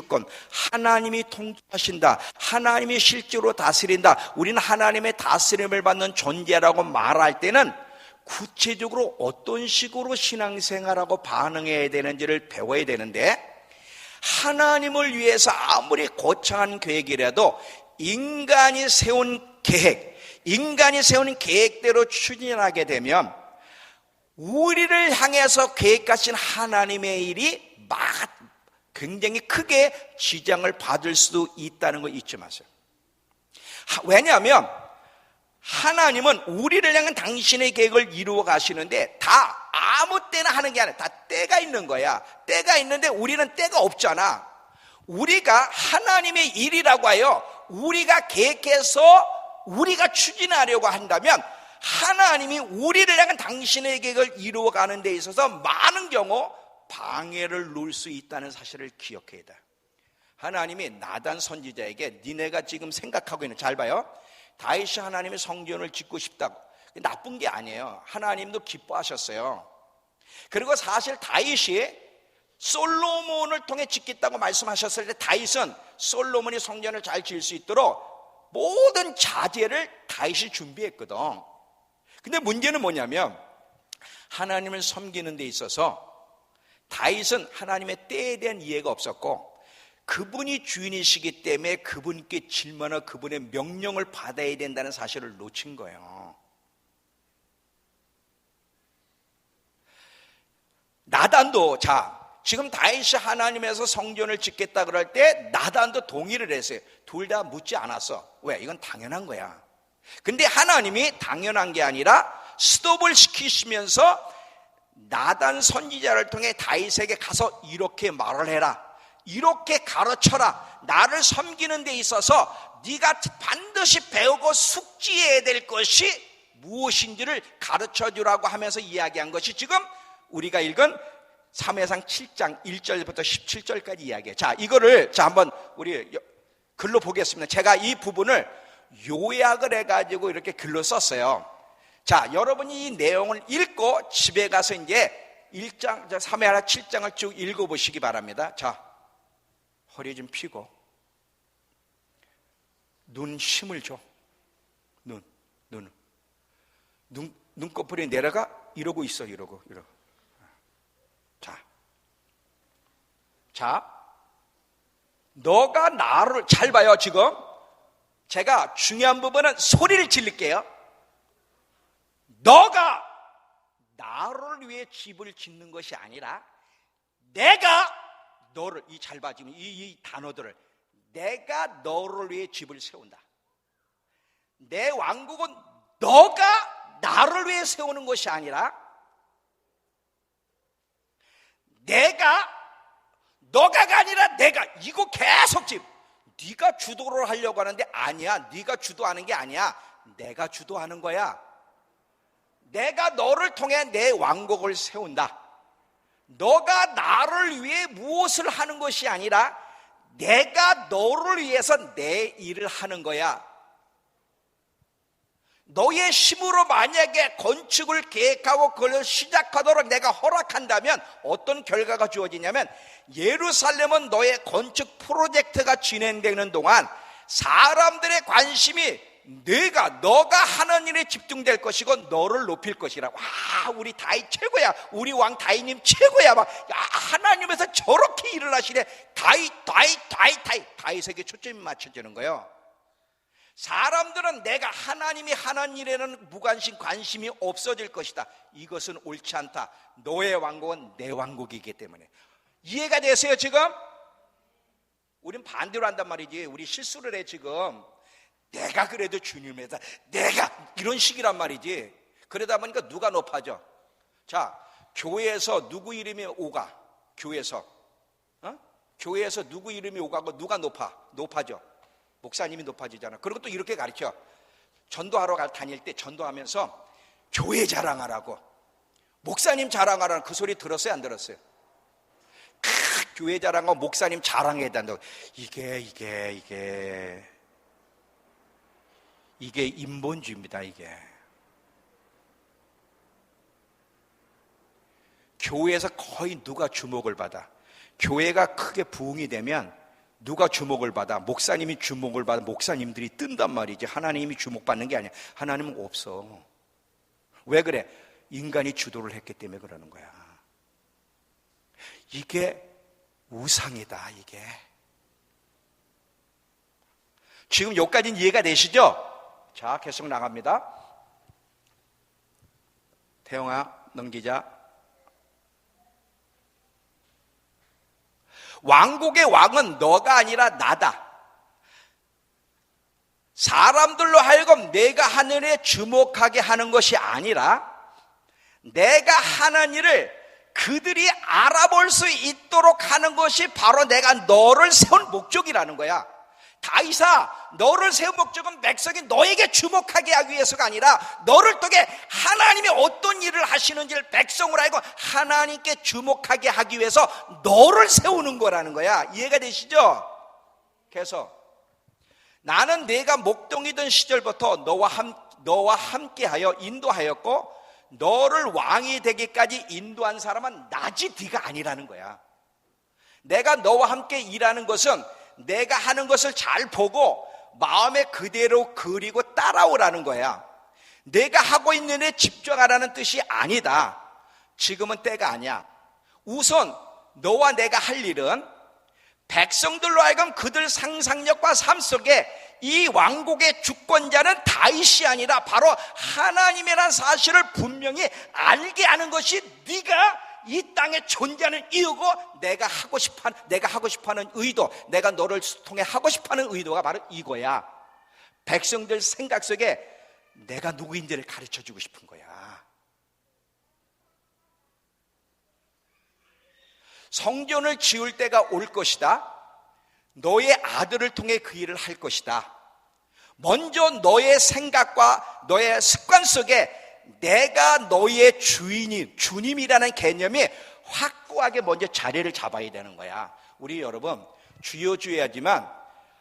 하나님이 통치하신다, 하나님이 실제로 다스린다, 우리는 하나님의 다스림을 받는 존재라고 말할 때는 구체적으로 어떤 식으로 신앙생활하고 반응해야 되는지를 배워야 되는데, 하나님을 위해서 아무리 거창한 계획이라도 인간이 세운 계획대로 추진하게 되면 우리를 향해서 계획하신 하나님의 일이 굉장히 크게 지장을 받을 수도 있다는 거 잊지 마세요. 왜냐하면 하나님은 우리를 향한 당신의 계획을 이루어 가시는데 다 아무 때나 하는 게 아니라 다 때가 있는 거야. 때가 있는데 우리는 때가 없잖아. 우리가 하나님의 일이라고 하여 우리가 계획해서 우리가 추진하려고 한다면 하나님이 우리를 향한 당신의 계획을 이루어가는 데 있어서 많은 경우 방해를 놓을 수 있다는 사실을 기억해야 돼. 하나님이 나단 선지자에게 니네가 지금 생각하고 있는, 잘 봐요, 다윗이 하나님의 성전을 짓고 싶다고, 나쁜 게 아니에요. 하나님도 기뻐하셨어요. 그리고 사실 다윗이 솔로몬을 통해 짓겠다고 말씀하셨을 때 다윗은 솔로몬이 성전을 잘 지을 수 있도록 모든 자재를 다윗이 준비했거든. 근데 문제는 뭐냐면 하나님을 섬기는 데 있어서 다윗은 하나님의 때에 대한 이해가 없었고 그분이 주인이시기 때문에 그분께 질문하고 그분의 명령을 받아야 된다는 사실을 놓친 거예요. 나단도, 지금 다윗이 하나님에서 성전을 짓겠다 그럴 때 나단도 동의를 했어요. 둘 다 묻지 않았어. 왜? 이건 당연한 거야. 근데 하나님이 당연한 게 아니라 스톱을 시키시면서 나단 선지자를 통해 다윗에게 가서 이렇게 말을 해라, 이렇게 가르쳐라, 나를 섬기는 데 있어서 네가 반드시 배우고 숙지해야 될 것이 무엇인지를 가르쳐주라고 하면서 이야기한 것이 지금 우리가 읽은 사무엘상 7장 1절부터 17절까지 이야기해요. 이거를 한번 우리 글로 보겠습니다. 제가 이 부분을 요약을 해가지고 이렇게 글로 썼어요. 여러분이 이 내용을 읽고 집에 가서 이제 1장, 사무엘하 7장을 쭉 읽어보시기 바랍니다. 허리 좀 펴고 눈 힘을 줘. 눈꺼풀이 내려가 이러고 있어. 이러고. 너가 나를, 잘 봐요. 지금 제가 중요한 부분은 소리를 지를게요. 너가 나를 위해 집을 짓는 것이 아니라 내가 너를, 잘 봐, 지금 이 단어들을, 내가 너를 위해 집을 세운다. 내 왕국은 너가 나를 위해 세우는 것이 아니라 너가가 아니라 내가, 이거 계속 지금 네가 주도를 하려고 하는데 아니야. 네가 주도하는 게 아니야. 내가 주도하는 거야. 내가 너를 통해 내 왕국을 세운다. 너가 나를 위해 무엇을 하는 것이 아니라 내가 너를 위해서 내 일을 하는 거야. 너의 힘으로 만약에 건축을 계획하고 그걸 시작하도록 내가 허락한다면 어떤 결과가 주어지냐면, 예루살렘은 너의 건축 프로젝트가 진행되는 동안 사람들의 관심이 너가 하는 일에 집중될 것이고 너를 높일 것이라. 와, 우리 다윗 최고야, 우리 왕 다윗님 최고야, 막 하나님에서 저렇게 일을 하시네. 다윗에게 초점이 맞춰지는 거예요. 사람들은 내가 하나님이 하는 일에는 무관심, 관심이 없어질 것이다. 이것은 옳지 않다. 너의 왕국은 내 왕국이기 때문에. 이해가 되세요 지금? 우린 반대로 한단 말이지. 우리 실수를 해 지금. 내가 그래도 주님에다 내가 이런 식이란 말이지. 그러다 보니까 누가 높아져? 자, 교회에서 누구 이름이 오가? 교회에서 누구 이름이 오가고 누가 높아져? 목사님이 높아지잖아. 그리고 또 이렇게 가르쳐. 전도하러 다닐 때 전도하면서 교회 자랑하라고, 목사님 자랑하라는 그 소리 들었어요, 안 들었어요? 교회 자랑하고 목사님 자랑해야 된다고. 이게 인본주의입니다. 이게 교회에서 거의 누가 주목을 받아? 교회가 크게 부흥이 되면 누가 주목을 받아? 목사님이 주목을 받아. 목사님들이 뜬단 말이지. 하나님이 주목받는 게 아니야. 하나님은 없어. 왜 그래? 인간이 주도를 했기 때문에 그러는 거야. 이게 우상이다. 이게 지금 여기까지는 이해가 되시죠? 자, 계속 나갑니다. 태영아, 넘기자. 왕국의 왕은 너가 아니라 나다. 사람들로 하여금 내가 하는 일에 주목하게 하는 것이 아니라 내가 하는 일을 그들이 알아볼 수 있도록 하는 것이 바로 내가 너를 세운 목적이라는 거야. 다윗아, 너를 세운 목적은 백성이 너에게 주목하게 하기 위해서가 아니라 너를 통해 하나님이 어떤 일을 하시는지를 백성으로 하여금 하나님께 주목하게 하기 위해서 너를 세우는 거라는 거야. 이해가 되시죠? 그래서 나는 내가 목동이던 시절부터 너와 함께하여 인도하였고 너를 왕이 되기까지 인도한 사람은 나지 네가 아니라는 거야. 내가 너와 함께 일하는 것은 내가 하는 것을 잘 보고 마음에 그대로 그리고 따라오라는 거야. 내가 하고 있는 일에 집중하라는 뜻이 아니다. 지금은 때가 아니야. 우선 너와 내가 할 일은 백성들로 하여금 그들 상상력과 삶 속에 이 왕국의 주권자는 다윗이 아니라 바로 하나님이라는 사실을 분명히 알게 하는 것이 네가 이 땅에 존재하는 이유고 내가 하고 싶어하는 의도, 내가 너를 통해 하고 싶어하는 의도가 바로 이거야. 백성들 생각 속에 내가 누구인지를 가르쳐주고 싶은 거야. 성전을 지을 때가 올 것이다. 너의 아들을 통해 그 일을 할 것이다. 먼저 너의 생각과 너의 습관 속에 내가 너의 주님이라는 개념이 확고하게 먼저 자리를 잡아야 되는 거야. 우리 여러분, 주여 주여하지만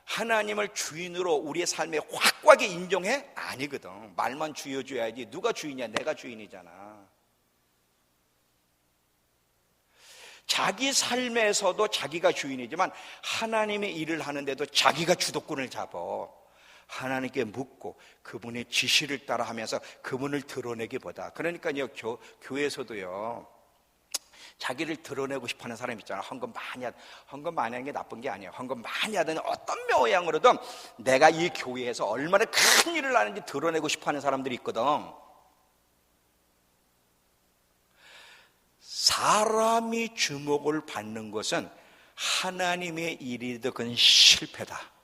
하나님을 주인으로 우리의 삶에 확고하게 인정해? 아니거든. 말만 주여 주여야지. 누가 주인이야? 내가 주인이잖아. 자기 삶에서도 자기가 주인이지만 하나님의 일을 하는데도 자기가 주도권을 잡아. 하나님께 묻고 그분의 지시를 따라 하면서 그분을 드러내기보다, 그러니까요, 교회에서도요, 자기를 드러내고 싶어하는 사람이 있잖아. 헌금 많이 하는 게 나쁜 게 아니에요. 헌금 많이 하든 어떤 모양으로든 내가 이 교회에서 얼마나 큰 일을 하는지 드러내고 싶어하는 사람들이 있거든. 사람이 주목을 받는 것은 하나님의 일이든 그건 실패다.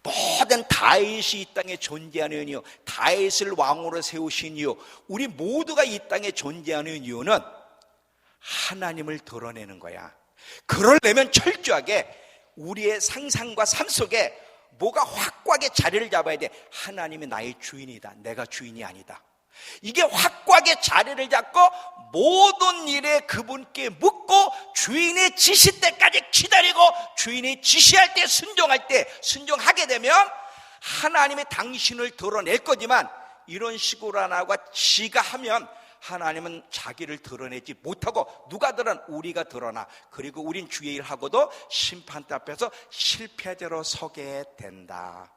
모든 다윗이 이 땅에 존재하는 이유, 다윗을 왕으로 세우신 이유, 우리 모두가 이 땅에 존재하는 이유는 하나님을 드러내는 거야. 그러려면 철저하게 우리의 상상과 삶 속에 뭐가 확고하게 자리를 잡아야 돼. 하나님이 나의 주인이다. 내가 주인이 아니다. 이게 확고하게 자리를 잡고 모든 일에 그분께 묻고 주인의 지시 때까지 기다리고 주인이 지시할 때 순종할 때 순종하게 되면 하나님의 당신을 드러낼 거지만 이런 식으로 안 하고 지가 하면 하나님은 자기를 드러내지 못하고 누가 드러나? 우리가 드러나. 그리고 우린 주의 일하고도 심판대 앞에서 실패자로 서게 된다.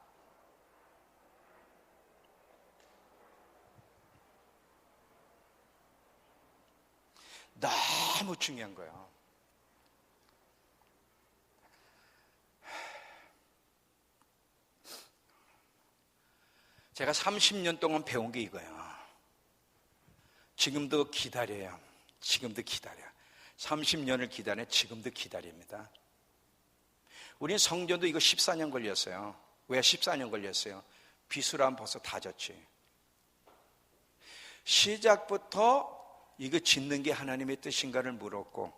너무 중요한 거예요. 제가 30년 동안 배운 게 이거예요. 지금도 기다려요. 지금도 기다려. 30년을 기다려. 지금도 기다립니다. 우린 성전도 이거 14년 걸렸어요. 왜 14년 걸렸어요? 비수라면 벌써 다 졌지. 시작부터 이거 짓는 게 하나님의 뜻인가를 물었고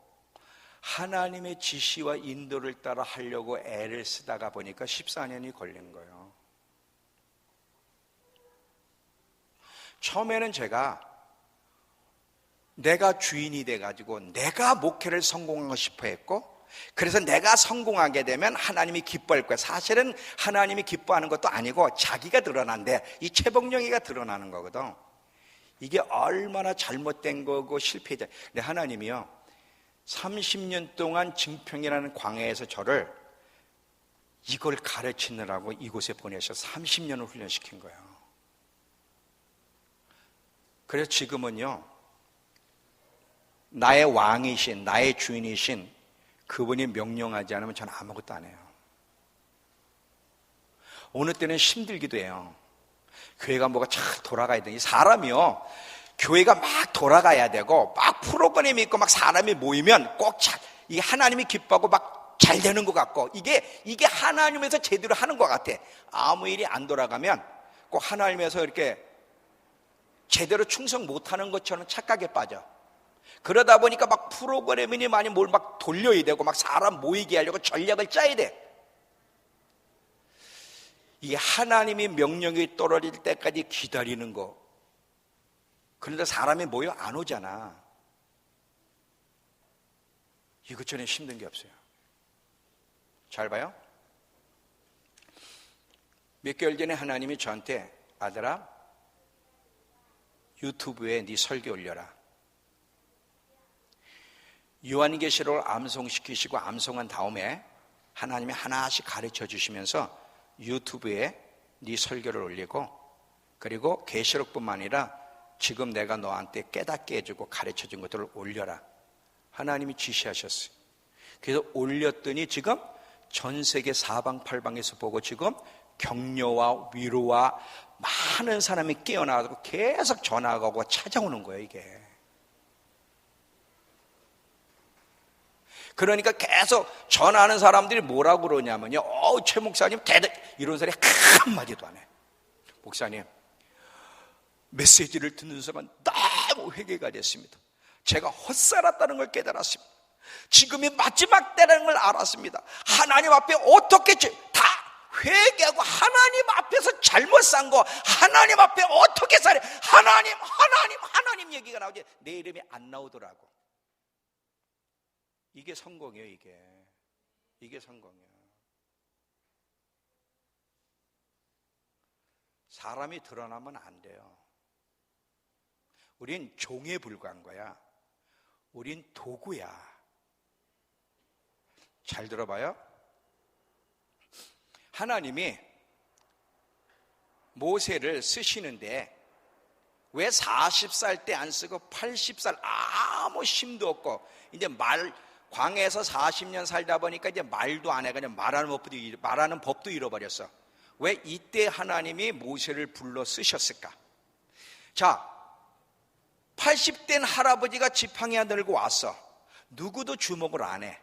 하나님의 지시와 인도를 따라 하려고 애를 쓰다가 보니까 14년이 걸린 거예요. 처음에는 내가 주인이 돼가지고 내가 목회를 성공하고 싶어 했고 그래서 내가 성공하게 되면 하나님이 기뻐할 거야. 사실은 하나님이 기뻐하는 것도 아니고 자기가 드러난대. 이 최복령이가 드러나는 거거든. 이게 얼마나 잘못된 거고 실패자. 근데 하나님이요 30년 동안 증평이라는 광야에서 저를 이걸 가르치느라고 이곳에 보내셔서 30년을 훈련시킨 거예요. 그래서 지금은요 나의 왕이신 나의 주인이신 그분이 명령하지 않으면 저는 아무것도 안 해요. 어느 때는 힘들기도 해요. 교회가 뭐가 잘 돌아가야 되니 사람이요 교회가 막 돌아가야 되고 막 프로그램이 있고 막 사람이 모이면 꼭 이게 하나님이 기뻐하고 막 잘 되는 것 같고 이게 하나님에서 제대로 하는 것 같아. 아무 일이 안 돌아가면 꼭 하나님에서 이렇게 제대로 충성 못하는 것처럼 착각에 빠져. 그러다 보니까 막 프로그램이니 많이 뭘 막 돌려야 되고 막 사람 모이게 하려고 전략을 짜야 돼. 이게 하나님이 명령이 떨어질 때까지 기다리는 거. 그런데 사람이 모여 안 오잖아. 이것처럼 힘든 게 없어요. 잘 봐요. 몇 개월 전에 하나님이 저한테 아들아 유튜브에 네 설교 올려라. 요한계시록을 암송시키시고 암송한 다음에 하나님이 하나씩 가르쳐 주시면서 유튜브에 네 설교를 올리고 그리고 계시록뿐만 아니라 지금 내가 너한테 깨닫게 해주고 가르쳐 준 것들을 올려라. 하나님이 지시하셨어요. 그래서 올렸더니 지금 전 세계 사방팔방에서 보고 지금 격려와 위로와 많은 사람이 깨어나가고 계속 전화가 오고 찾아오는 거예요. 이게 그러니까 계속 전화하는 사람들이 뭐라고 그러냐면요 최 목사님 대단 이런 소리 한마디도 안 해. 목사님 메시지를 듣는 순간 너무 회개가 됐습니다. 제가 헛살았다는 걸 깨달았습니다. 지금이 마지막 때라는 걸 알았습니다. 하나님 앞에 어떻게 다 회개하고 하나님 앞에서 잘못 산 거 하나님 앞에 어떻게 살해. 하나님 얘기가 나오지 내 이름이 안 나오더라고. 이게 성공이에요. 이게 성공이에요. 사람이 드러나면 안 돼요. 우린 종에 불과한 거야. 우린 도구야. 잘 들어봐요. 하나님이 모세를 쓰시는데 왜 40살 때 안 쓰고 80살 아무 힘도 없고 이제 광야에서 40년 살다 보니까 이제 말도 안 해. 그냥 말하는 법도 잃어버렸어. 왜 이때 하나님이 모세를 불러 쓰셨을까? 자, 80된 할아버지가 지팡이 들고 왔어. 누구도 주목을 안 해.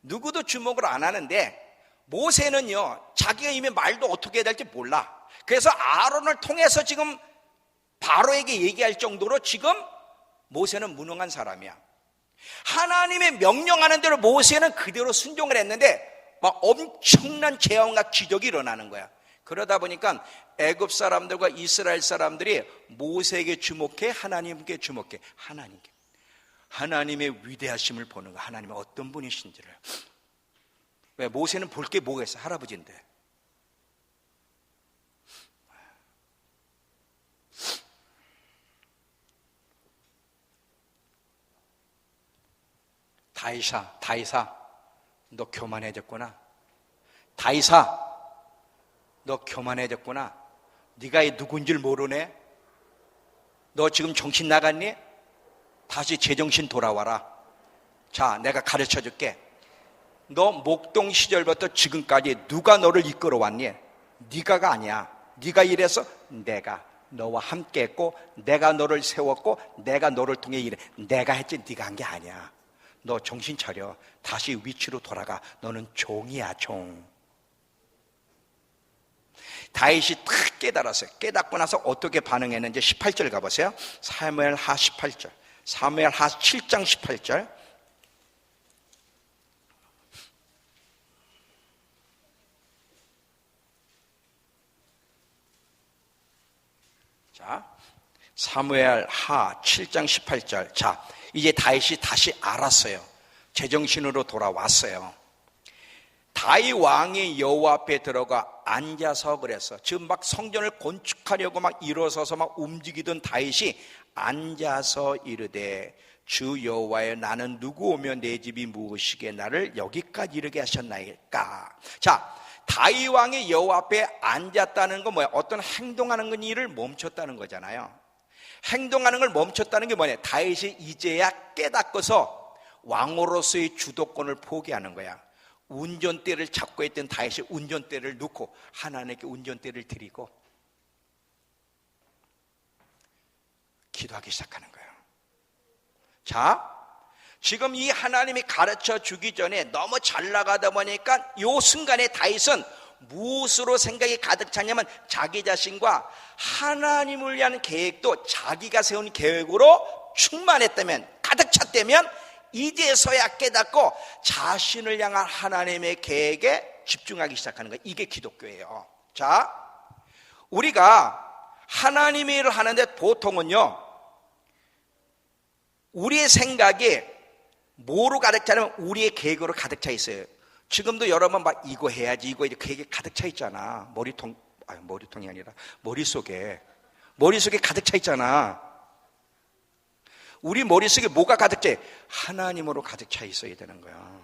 누구도 주목을 안 하는데 모세는요 자기가 이미 말도 어떻게 해야 될지 몰라. 그래서 아론을 통해서 지금 바로에게 얘기할 정도로 지금 모세는 무능한 사람이야. 하나님의 명령하는 대로 모세는 그대로 순종을 했는데 막 엄청난 재앙과 기적이 일어나는 거야. 그러다 보니까 애굽 사람들과 이스라엘 사람들이 모세에게 주목해. 하나님께 주목해. 하나님의 위대하심을 보는 거야. 하나님의 어떤 분이신지를. 왜? 모세는 볼 게 뭐가 있어? 할아버지인데. 다이사, 너 교만해졌구나. 다이사, 너 교만해졌구나. 네가 이 누군 줄 모르네. 너 지금 정신 나갔니? 다시 제정신 돌아와라. 자, 내가 가르쳐 줄게. 너 목동 시절부터 지금까지 누가 너를 이끌어왔니? 네가가 아니야. 네가 이래서 내가 너와 함께 했고, 내가 너를 세웠고, 내가 너를 통해 일해. 내가 했지 네가 한 게 아니야. 너 정신 차려. 다시 위치로 돌아가. 너는 종이야, 종. 다윗이 탁 깨달았어요. 깨닫고 나서 어떻게 반응했는지 18절 가보세요. 사무엘하 18절. 사무엘하 7장 18절. 자, 사무엘하 7장 18절. 자, 이제 다윗이 다시 알았어요. 제정신으로 돌아왔어요. 다윗 왕이 여호와 앞에 들어가 앉아서 그랬어. 지금 막 성전을 건축하려고 막 일어서서 막 움직이던 다윗이 앉아서 이르되 주 여호와여, 나는 누구 오며 내 집이 무엇이게 나를 여기까지 이르게 하셨나이까. 자, 다윗 왕이 여호와 앞에 앉았다는 건 뭐야? 어떤 행동하는 일을 멈췄다는 거잖아요. 행동하는 걸 멈췄다는 게 뭐냐? 다윗이 이제야 깨닫고서 왕으로서의 주도권을 포기하는 거야. 운전대를 잡고 있던 다윗이 운전대를 놓고 하나님께 운전대를 드리고 기도하기 시작하는 거예요. 자, 지금 이 하나님이 가르쳐 주기 전에 너무 잘 나가다 보니까 이 순간에 다윗은 무엇으로 생각이 가득 찼냐면 자기 자신과 하나님을 위한 계획도 자기가 세운 계획으로 충만했다면, 가득 찼다면 이제서야 깨닫고 자신을 향한 하나님의 계획에 집중하기 시작하는 거예요. 이게 기독교예요. 자, 우리가 하나님의 일을 하는데 보통은요, 우리의 생각이 뭐로 가득 차냐면 우리의 계획으로 가득 차 있어요. 지금도 여러분 막 이거 해야지, 이거 이렇게 계획이 가득 차 있잖아. 머리통이 아니라 머릿속에 가득 차 있잖아. 우리 머릿속에 뭐가 가득 차? 하나님으로 가득 차 있어야 되는 거야.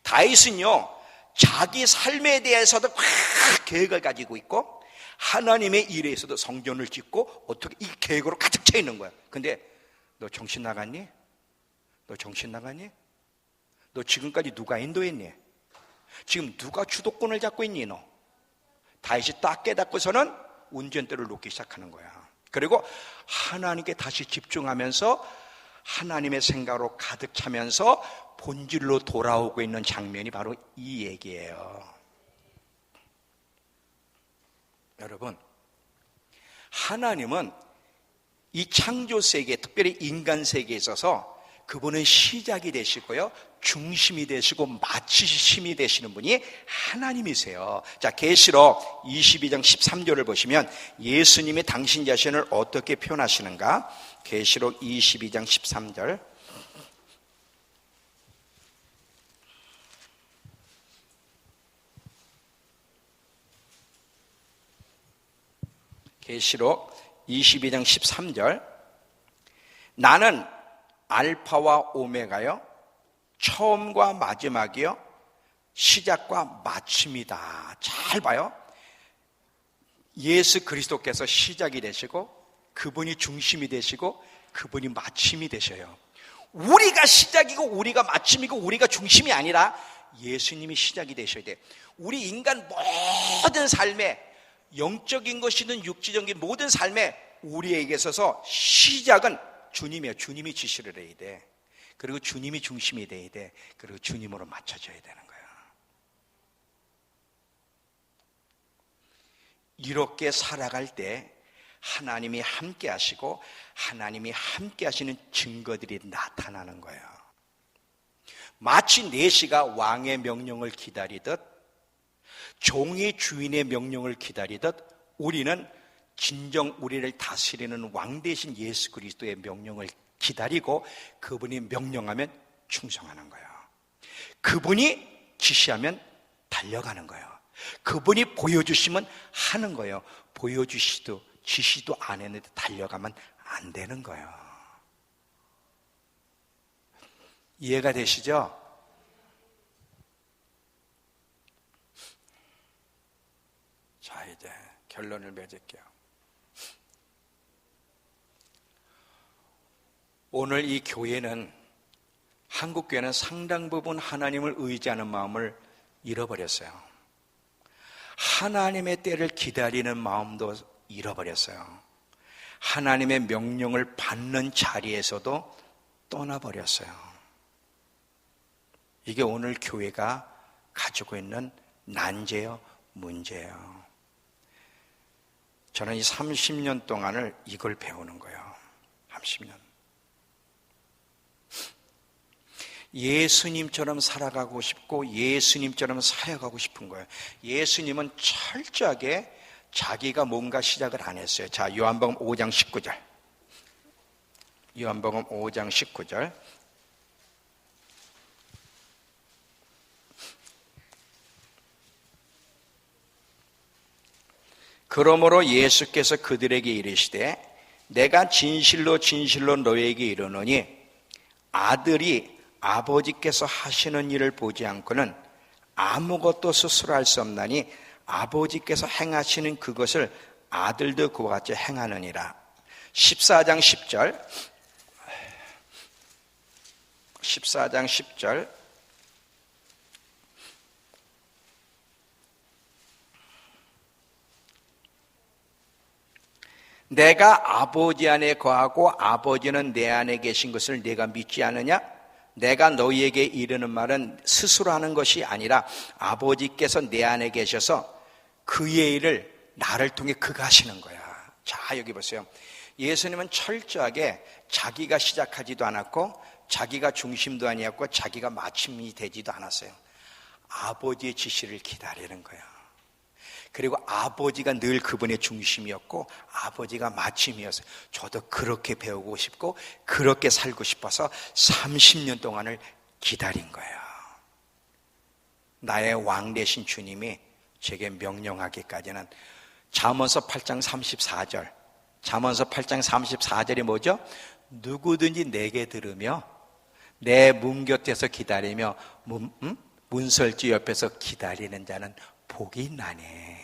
다윗은요, 자기 삶에 대해서도 막 계획을 가지고 있고 하나님의 일에 있어도 성전을 짓고 어떻게 이 계획으로 가득 차 있는 거야. 근데 너 정신 나갔니? 너 정신 나갔니? 너 지금까지 누가 인도했니? 지금 누가 주도권을 잡고 있니 너? 다윗이 딱 깨닫고서는 운전대를 놓기 시작하는 거야. 그리고 하나님께 다시 집중하면서 하나님의 생각으로 가득 차면서 본질로 돌아오고 있는 장면이 바로 이 얘기예요. 여러분, 하나님은 이 창조 세계, 특별히 인간 세계에 있어서 그분은 시작이 되시고요, 중심이 되시고 마치심이 되시는 분이 하나님이세요. 자, 계시록 22장 13절을 보시면 예수님이 당신 자신을 어떻게 표현하시는가? 계시록 22장 13절. 계시록 22장 13절. 나는 알파와 오메가요, 처음과 마지막이요, 시작과 마침이다. 잘 봐요. 예수 그리스도께서 시작이 되시고 그분이 중심이 되시고 그분이 마침이 되셔요. 우리가 시작이고 우리가 마침이고 우리가 중심이 아니라 예수님이 시작이 되셔야 돼요. 우리 인간 모든 삶에, 영적인 것이든 육지적인 모든 삶에 우리에게 있어서 시작은 주님이에요. 주님이 지시를 해야 돼. 그리고 주님이 중심이 돼야 돼. 그리고 주님으로 맞춰져야 되는 거야. 이렇게 살아갈 때 하나님이 함께 하시고 하나님이 함께 하시는 증거들이 나타나는 거예요. 마치 내시가 왕의 명령을 기다리듯 종이 주인의 명령을 기다리듯 우리는 진정 우리를 다스리는 왕 대신 예수 그리스도의 명령을 기다리고 그분이 명령하면 충성하는 거예요. 그분이 지시하면 달려가는 거예요. 그분이 보여주시면 하는 거예요. 보여주시도 지시도 안 했는데 달려가면 안 되는 거예요. 이해가 되시죠? 자, 이제 결론을 맺을게요. 오늘 이 교회는, 한국교회는 상당 부분 하나님을 의지하는 마음을 잃어버렸어요. 하나님의 때를 기다리는 마음도 잃어버렸어요. 하나님의 명령을 받는 자리에서도 떠나버렸어요. 이게 오늘 교회가 가지고 있는 난제요, 문제예요. 저는 이 30년 동안을 이걸 배우는 거예요. 30년. 예수님처럼 살아가고 싶고 예수님처럼 사역하고 싶은 거예요. 예수님은 철저하게 자기가 뭔가 시작을 안 했어요. 자, 요한복음 5장 19절. 요한복음 5장 19절. 그러므로 예수께서 그들에게 이르시되 내가 진실로 진실로 너희에게 이르노니 아들이 아버지께서 하시는 일을 보지 않고는 아무것도 스스로 할 수 없나니 아버지께서 행하시는 그것을 아들도 그와 같이 행하느니라. 14장 10절. 14장 10절. 내가 아버지 안에 거하고 아버지는 내 안에 계신 것을 네가 믿지 않느냐? 내가 너희에게 이르는 말은 스스로 하는 것이 아니라 아버지께서 내 안에 계셔서 그의 일을 나를 통해 그가 하시는 거야. 자, 여기 보세요. 예수님은 철저하게 자기가 시작하지도 않았고 자기가 중심도 아니었고 자기가 마침이 되지도 않았어요. 아버지의 지시를 기다리는 거야. 그리고 아버지가 늘 그분의 중심이었고 아버지가 마침이었어요. 저도 그렇게 배우고 싶고 그렇게 살고 싶어서 30년 동안을 기다린 거예요. 나의 왕 되신 주님이 제게 명령하기까지는. 잠언서 8장 34절. 잠언서 8장 34절이 뭐죠? 누구든지 내게 들으며 내 문 곁에서 기다리며 문설주 옆에서 기다리는 자는 복이 있나니.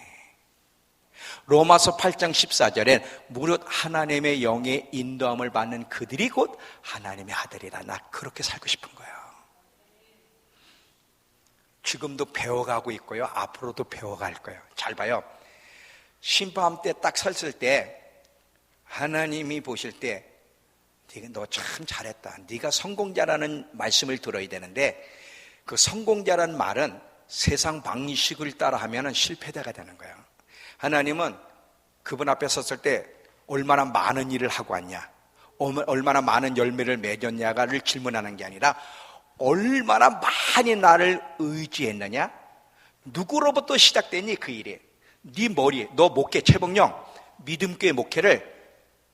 로마서 8장 14절엔 무릇 하나님의 영의 인도함을 받는 그들이 곧 하나님의 아들이라. 나 그렇게 살고 싶은 거예요. 지금도 배워가고 있고요. 앞으로도 배워갈 거예요. 잘 봐요. 심판 때 딱 섰을 때 하나님이 보실 때 너 참 잘했다. 네가 성공자라는 말씀을 들어야 되는데 그 성공자라는 말은 세상 방식을 따라하면 실패자가 되는 거예요. 하나님은 그분 앞에 섰을 때 얼마나 많은 일을 하고 왔냐, 얼마나 많은 열매를 맺었냐를 질문하는 게 아니라 얼마나 많이 나를 의지했느냐, 누구로부터 시작됐니 그 일이. 네 머리, 너 목회 최봉영 믿음교회 목회를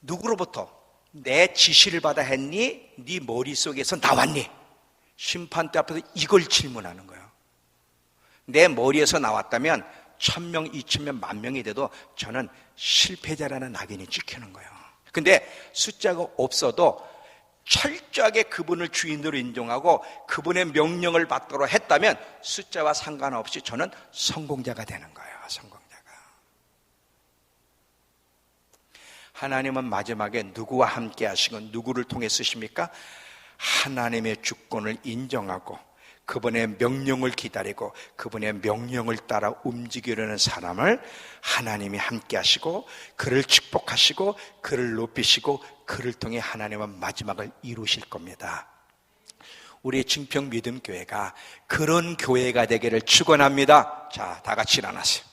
누구로부터 내 지시를 받아 했니? 네 머릿속에서 나왔니? 심판대 앞에서 이걸 질문하는 거예요. 내 머리에서 나왔다면 1000명, 2000명, 10,000명이 돼도 저는 실패자라는 낙인이 찍히는 거예요. 근데 숫자가 없어도 철저하게 그분을 주인으로 인정하고 그분의 명령을 받도록 했다면 숫자와 상관없이 저는 성공자가 되는 거예요. 성공자가. 하나님은 마지막에 누구와 함께 하시고 누구를 통해 쓰십니까? 하나님의 주권을 인정하고 그분의 명령을 기다리고 그분의 명령을 따라 움직이려는 사람을 하나님이 함께 하시고 그를 축복하시고 그를 높이시고 그를 통해 하나님은 마지막을 이루실 겁니다. 우리 증평 믿음교회가 그런 교회가 되기를 축원합니다. 자, 다 같이 일어나세요.